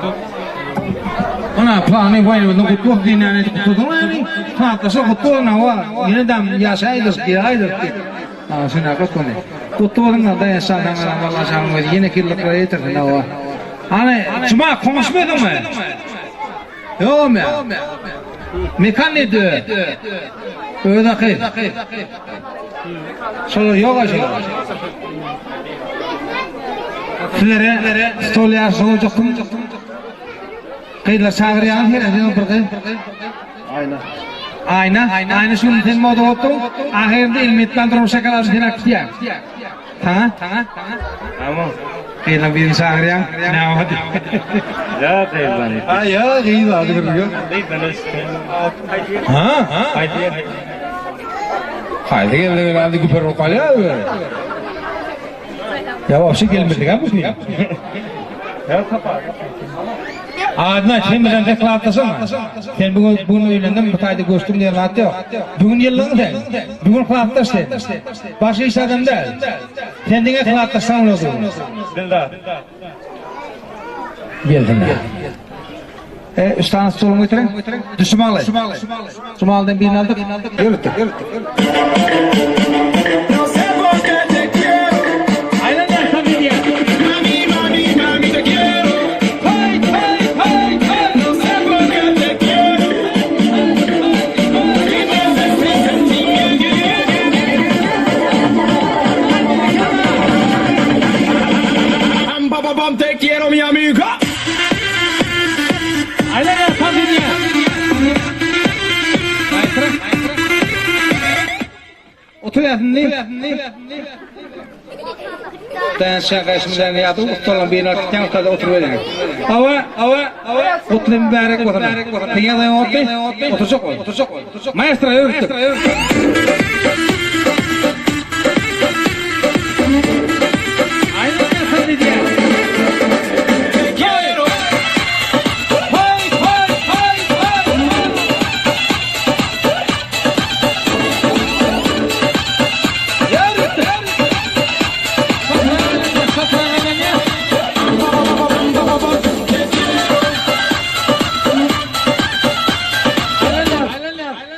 Ona plani var mı? Kutu dinane kutu ne? Ha, kaso kutu na var. Yine dam ya saydır ki aydır ki. Ha, sina kutu ne? Kutu ne da ya sana Allah canım yine kirlikler yeter ne var. Hani cuma konuşmadın mı? Yok mu? Mekan ne diyor? Öyle ki. Sonra yok aşağı. Filere stolya soğucaktım. Kıyla çağırıyan her adamın bir Ayna şunun ten modu oldu. Ahirde ilmitlandırma şakalar dinak diye. Tamam. Kıyla bir çağırıyan ne oldu? Ya kıyla. Ya kıyla diyor. Ha? Haydi geldi güper rokalya. Ya vapsi gelmedi kan bu? Ya kapat. Adına sen bizden deklarattasın mı? Sen bugün öğlendim bu tayda göstüm diye rahat yok. Bugün yıllığın değil. Bugün kılattarsın. Başka iş adam değil. Kendine kılattarsan olur. Bilda. Bildin de. Üstadın stolunu getirin. Düşmalı. Düşmalı'dan birini aldık. Yürüttük. Te quiero mi amiga. Aynen familia. Otur yatın. Ben şakasımdan yatıp oturan bir narkotik ortada oturuyorum. Ava. Oturun mübarek oturun. Tiyadan oturacak ol. Maestro yürüttük. Aynen familia.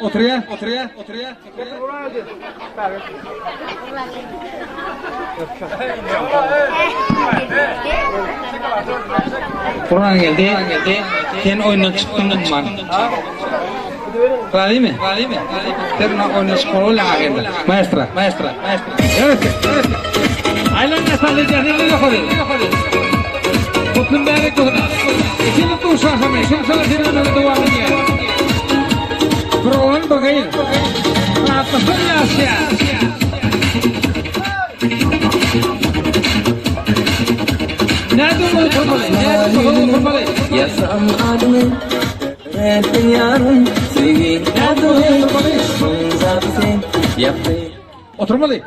Otur ya. Kur'an geldi. Sen oyundan çıktın man. Kali mi? Terna oyundan çıkıyor la agenda. Maestra. Evet. Aylanla sadece ne koydu? Kutun bari koydu. İkinci tu şahsame. Şimdi sana dinlemeye devam ediyor. Berulang bergaya, atasnya Asia. Nado mau kembali. Oturmalı.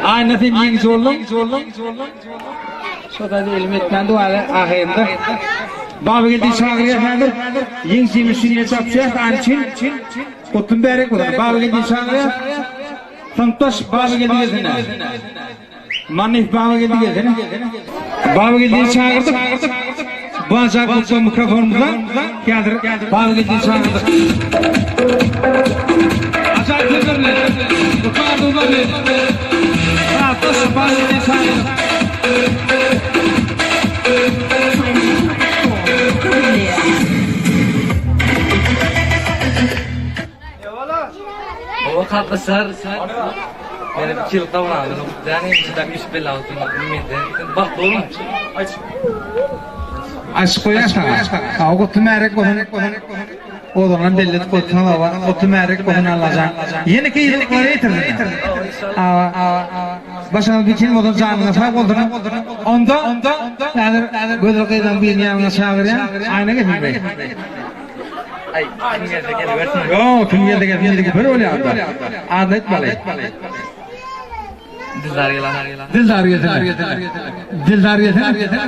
Aynı film yiyin zorlum. Şurada diyelim etmen dualı ahirinde. Baba geldi çağırıyor efendim. Yiyin simisini çapacak. Ançin. Kutun berek olur. Baba geldi çağırıyor. Tantaş baba geldi gezine. Manif baba geldi gezine. Baba geldi çağırdık. Bazı kutun mikrofonumuzdan geldir. Baba geldi çağırdık. Acayip güzel. Kutu duvarlı. Tantaş baba geldi çağırdık. Baba kalkasar. Benim 2 yıl davrandım. Yani işte iş bela oldu. Bak oğlum. Aç koyarsan. O tümerek koyun. O zaman belli koysan var. O tümerek koyun alacaksın. Yeni ki yılları yitirdin. Başına bir kim oldu canına sağ oldu. Onda yani gözü kıyıdan bir yanına çağırıyor. Aynı getirmeyin. Ay, kim geldi versin. Yo, kim geldi böyle oluyor. Adet balayı. Dildar getir.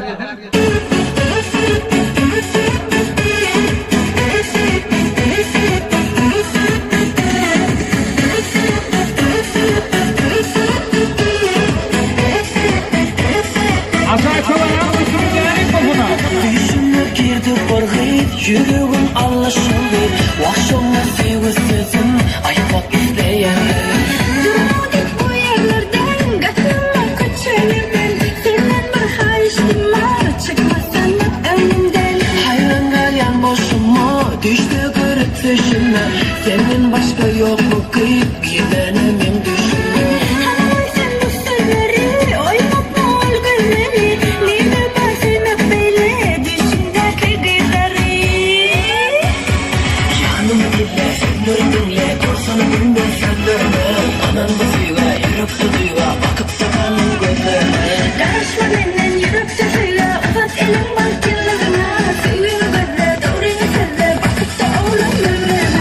Düşünüp girdi korkuyup, yürüğüm anlaşıldı. Vakşonla sevgi sözüm, ayıpak izleyen. Durmadık bu yerlerden, katılma kaçırımın. Senden bir hayıştım var, çıkmasan önümden. Hayran garyan boşuma, düştü kırık peşime. Senin başka yok mu kıyıp, gidenemem düşünme. Hanım sen bu sözleri, oynatma ol gözleri. Nime basayım böyle, düşündeki gizleri. Yanım dille, sönür dinle, korsanı dinle sönürme. Anan bu suya, yürük tutuya, bakıp sakalım gözlerine. Karışma benden yürük tutuya, uzat elim bak yıllarına. Suyunu gözle, doğrunu sözle, bakıp da oğlum gözlerine.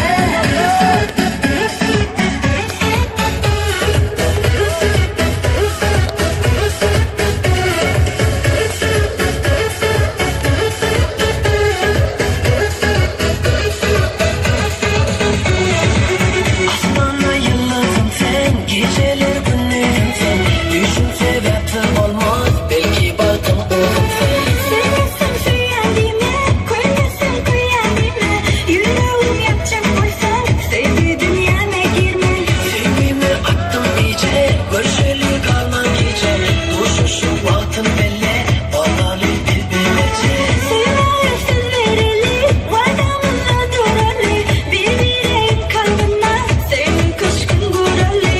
Asmana yıldızım sen, geceler gündüzüm sen. Düşün sebepim olmaz, belki balkım oğlum sen. Sevmezsen söylediğime, koymazsan kıyadime. Yüreğim yapacak koysan, sevdi dünyana girme. Sevgimi attım iyice, görüşeli kalmam gece. Boşuşum altın belle, bağlı birbirece. Sevmeye söz vereli, vardamızda duralı. Birbireyim kalbime, senin kışkın guralı.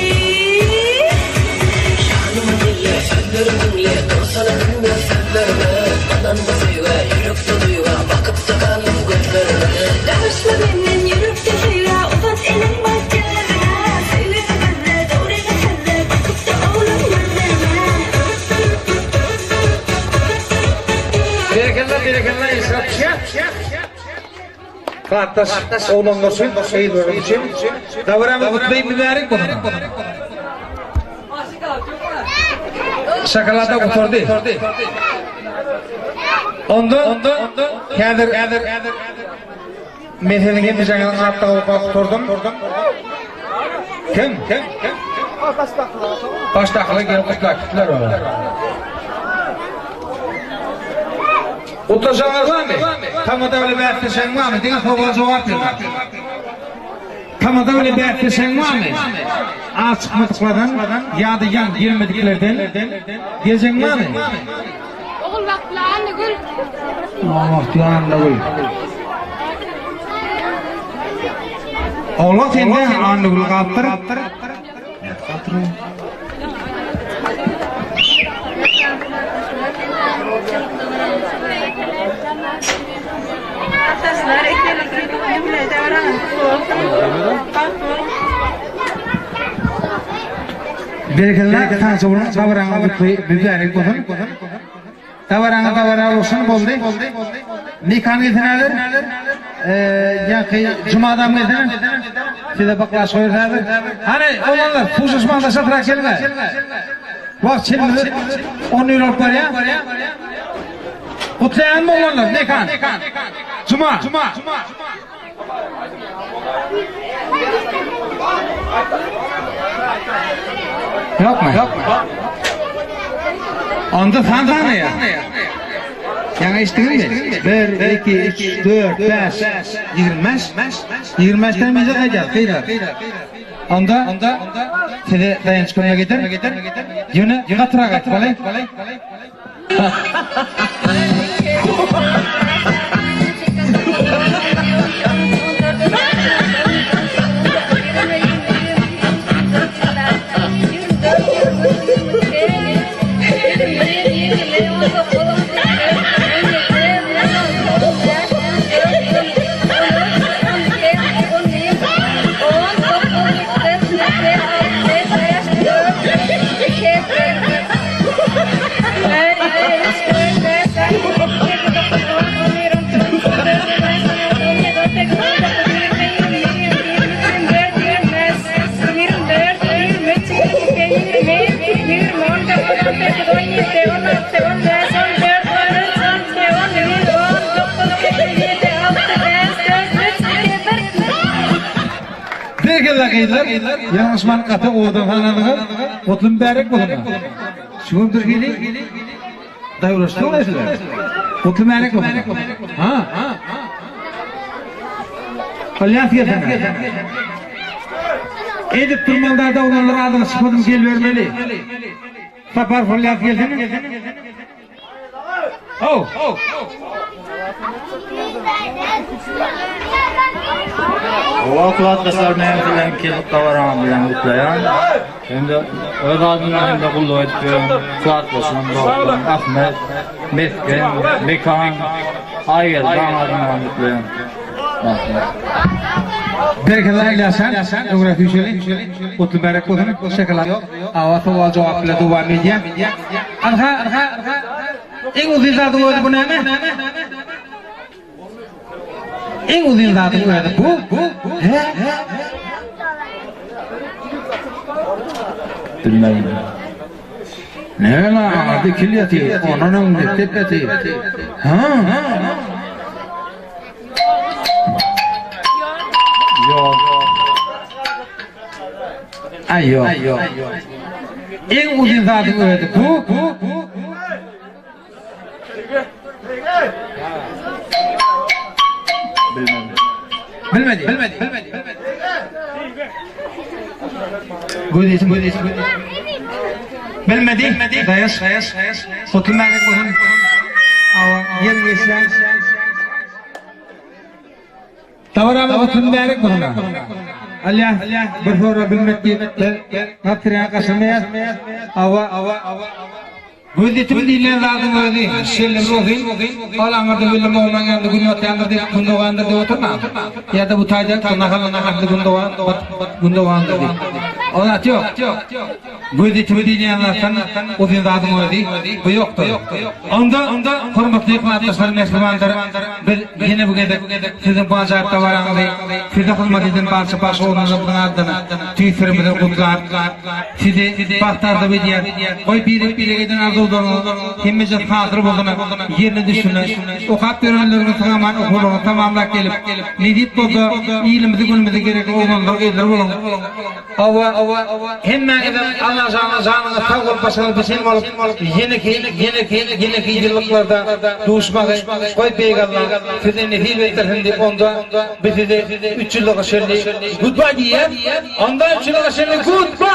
Yanımı dinle, sözleri dinle, dursana dinle sözlerime. Anan bu suya, yürük tutuya, bakıp sakalım gözlerine. Karışma benden yürük tutuya, uzat elin bak yıllarına. Sevgimi gözle, doğrunu sözle, bakıp da oğlum gözlerine. Berekenler israfçı. Kartaş oğlanlar için, şehit verir için. Davranı kutlayıp mübarek bulun. Şakalada oturdu. Onda kadir mezhenin yapacağını hatta oturdum. Kim? Baştaklı gelip kutlar var. Oturacağınız var mı? Tamada öyle bir etkeşen var mı? Dine soruğa cevap verin. Tamada öyle bir etkeşen var mı? Açıkmadıklardan ya da yan girmediklerden diyecek var mı? Oğul vaktlarını gül. Vaktlarını gül. Allah sende anı gül kaptır. Arkadaşlar ekledik. Cümlede öğrenin. Berekeler tanesi bulun. Tavarağına bir kodun. Tavarağına olsun boldu. Nikahını getirenler Yankı Cuma'dan geldi. Size baklaş koyardı. Hani olanlar puşuşmanda satırak gelme. Bak şimdi 10 euro var ya. Kutlayan mı olanlar? Ne kan? Cuma. Yapma. Onda sen ne ya? Yani içtiğin mi? 1, 2, 3, 4, 5, 25 tane mizah edeceğiz. Onda size dayanış konuya getir. Yine katıra kaç balay. Yanlış markatı oğdan hananığı otlum bərek bulunma. Şunun bir geli dayılaştı olayısılar. Otlum bərek bulunma. Ha. Alyaf yedin. Edip durmanlarda olanlara adına sıkmadım gel vermeli. Tapar fırlayat geldin mi? Oh. Vakıvat kasar menfilen kelip kavaran bilen kutlayan. Hem de öz adına hem de kullu etkiyon. Fuat Boşan, Doğukan, Ahmet, Mesken, Bekan, Aygel, ben adına kutlayan. Berkeler ilasan, geografi şöyle, otlu bərek bulun, şakalar yok. Avat oval cevapla devam edeceğim. Arka, en uzun zatı bu ne mi? En uzun zatı bu. Bilmem. Ne la? Adı kilyati, onun tepeti. Ha. Yok. Ay yok. En uzun zatı bu. Bilmedi. Gödeysin. Bilmedi. Dayas. Oturmadık bunun. Yem geçen. Tavarama oturmadık bunun. Allah bir sonra bilmedi. Hatırına kaçırmayız. Ava. Gödey tüm dinler zaten gödey. Şerlim rohin. Alanlarda bilmem olmayan da günü yanında kundoğanda da oturma. Ya da bu tayda nakalanda kundoğanda değil. Ona yok. Gödey tüm dinlerlerden o din zaten gödey. Bu yoktu. Onda hürmetli arkadaşlar Müslümanlar bir yine bu gece sizin pazarda varanlı. Size hürmet edin parça olmanızın adına. Tüyfirmeden kutlar. Sizi baktarda bir diğer. Koy biri gidin arzu hemmece hatırı bozuna yerine düşünün. Okap görenlerini tamamlak gelip ne deyip bozda iyiliğimizi günümüzü gerek olanlar gelir bulun. Ava hemen Allah canına tavır başarılı bir şey olup yeni ki yıllıklarda doğuşmak koy peygamber size nefil beklersin deyip onda bizi de 3 yıllık aşırı goodbye diye onda 3 yıllık aşırı goodbye.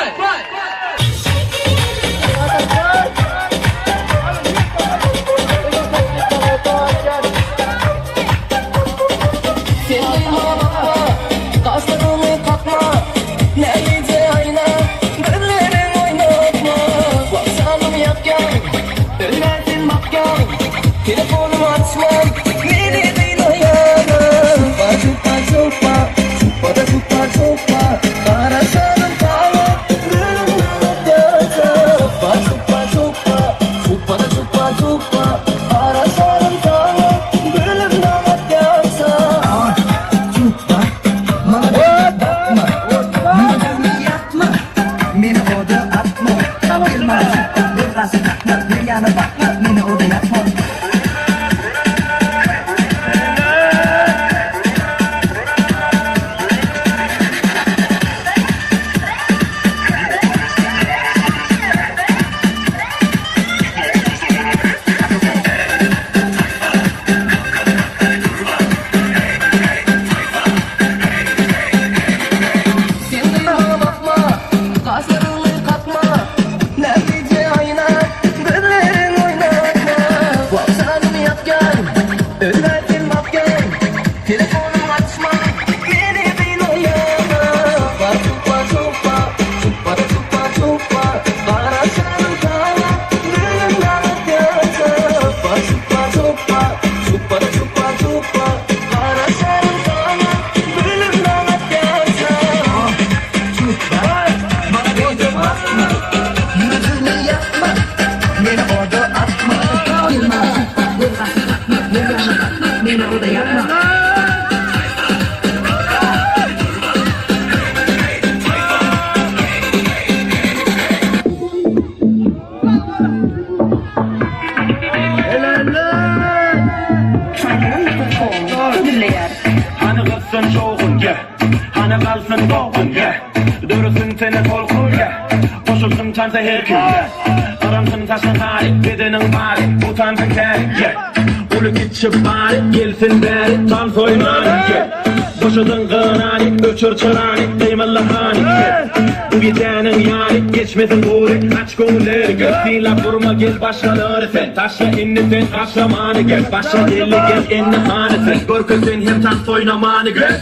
Telefonum açmam, beni değil ayağım. Çupa, karaşanım tavuk, gülüm gözüm. Çupa, karaşanım tavuk, gülüm gözüm. Dönsün doğunga Dörüsün seni kolkuya Koşulsun çansa her küye Aransın taşın harik Bedenin bari Utansın kârik Ulu kitçi bari Gelsin bari Tam soymanik Boşudun gınanik Öçür çıranik Kıymallahanik Bu gecenin yani Geçmesin buri Aç gönülleri Göstila vurma gel başkaları sen Taşla inni sen aşlamanı gel Başla deli gel inni hanı sen Görkü sen hem tam soynamanı gel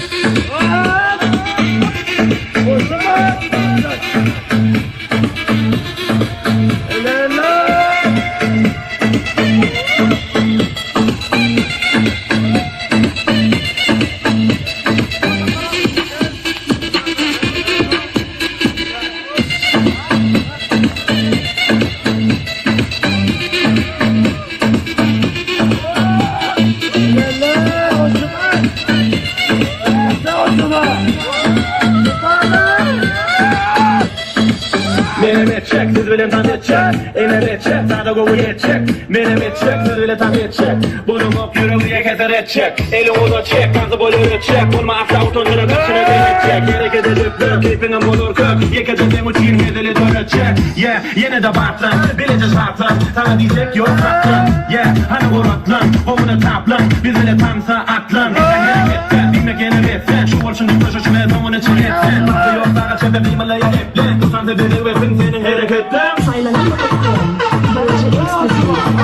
Çek, siz bilin tam yetecek Eline çek, sana kovu yetecek Benim yetecek, siz bilin tam yetecek Bunu mop yürüye keser edecek Elini da çek, kansı boyu edecek Olma asla utançına kaçına denetecek Gerek edecek bir keyfinin bulur kök Yekecek uçayım hedeli dönecek Yeah, yine de batlan, bilece şartlan Sana diyecek yok saklan Yeah, hani vuratlan, omunu taplan Biz bile tamsa atlan Sen hareketler, bilmek yeni bitsen Şu olşun kutlu şu ve tamını çiğetsen Nasıl yok sana çete bilmeleye eplen Kusan da biri ve fin senin hareketler Saylanama.com Böylece eksklusif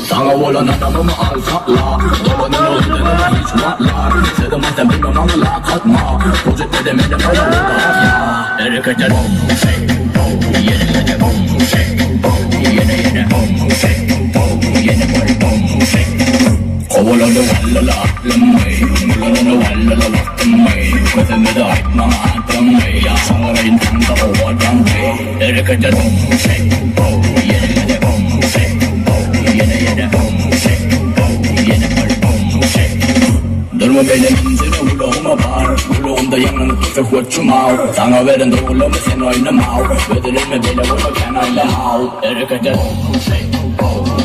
Sana olan adamımı al sakla Babanın öldüğünü hiç matlar Sığdımazsan bilmem anla katma Projette demedim bana da asla Hareketler Yeni bom Yeni Kovaladı vallala aklımay Mulanını vallala vaktimay Gözümde aytma atımay Ya sarayın kanka o adamay Hareketler Yeni Durma benim incine ulağıma var Ulağımda yanını tutup koçumav Sana veren doğulımı sen oynamav Ödülürme bile bunu kenarla hav Hareketler Saylanama.com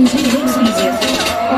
birinci eksklusif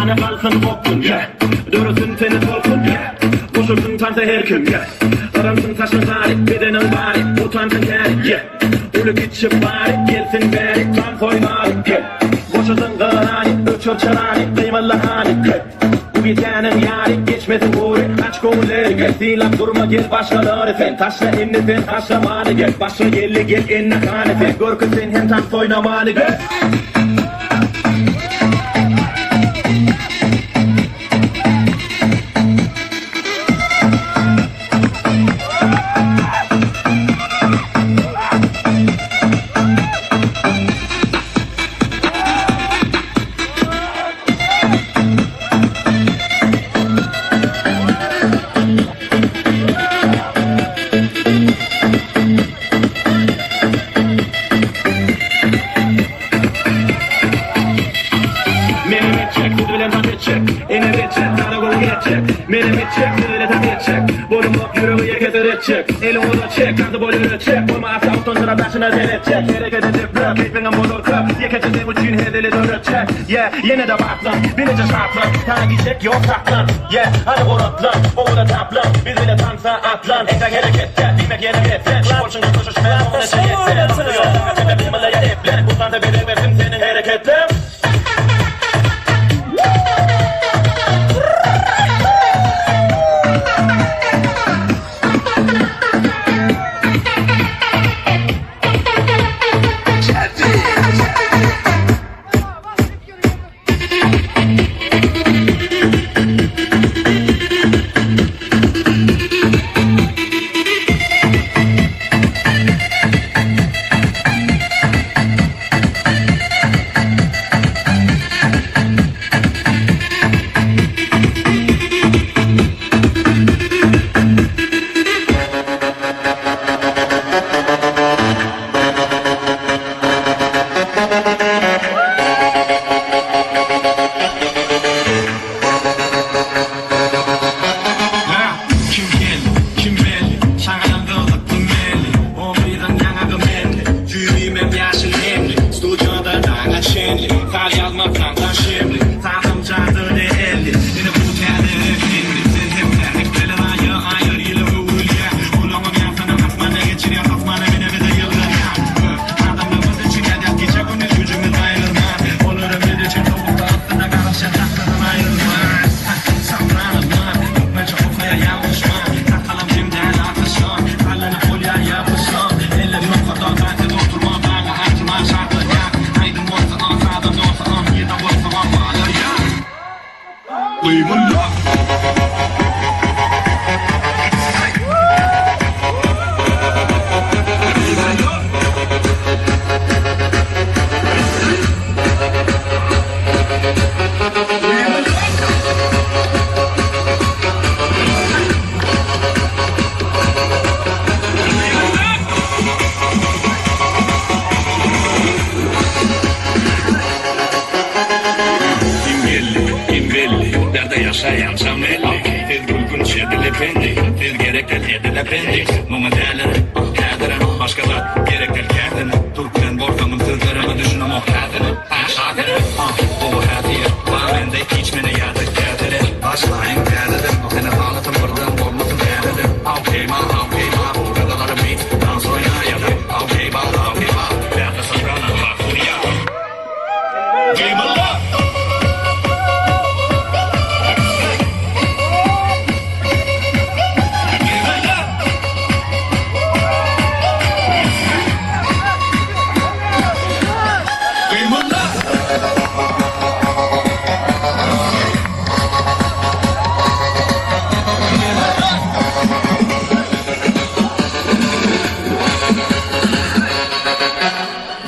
Tane kalsın koptun yeah. Dörüsün seni tolsun yeah. Koşursun tansa her kim yeah. Aramsın saçma tarih bedenin bari utansın kari yeah. Ölü gitşip bari gelsin beri tam koymari yeah. Boşasın gırani öçür çırani kıymalı hani yeah. Bu gecenin yari geçmesin vuri aç konuları gel Silap durma gel başkaları sen taşla inni sen taşlamanı gel Başla gelli gel enine kanı sen Görkü sen hem tam soynamanı gel Elim oda çek, kartı boyunu çek Olma asla utançına başına denetçek Hareket edip rap, keyfine motor kıp Yekeceğim için hedeli dönecek Yeah, yine de baklan, binici şartlan Tane gidecek yok saklan Yeah, hadi korotlan, oğula taplan Biz bile tansa atlan Ekran harekette, bilmek yere metren Olsun koşuş ve onun için yeter Bakmıyor, kaçıda bilmelaya eplen Bu tanda biri versin senin hareketler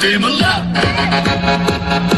Dream of love.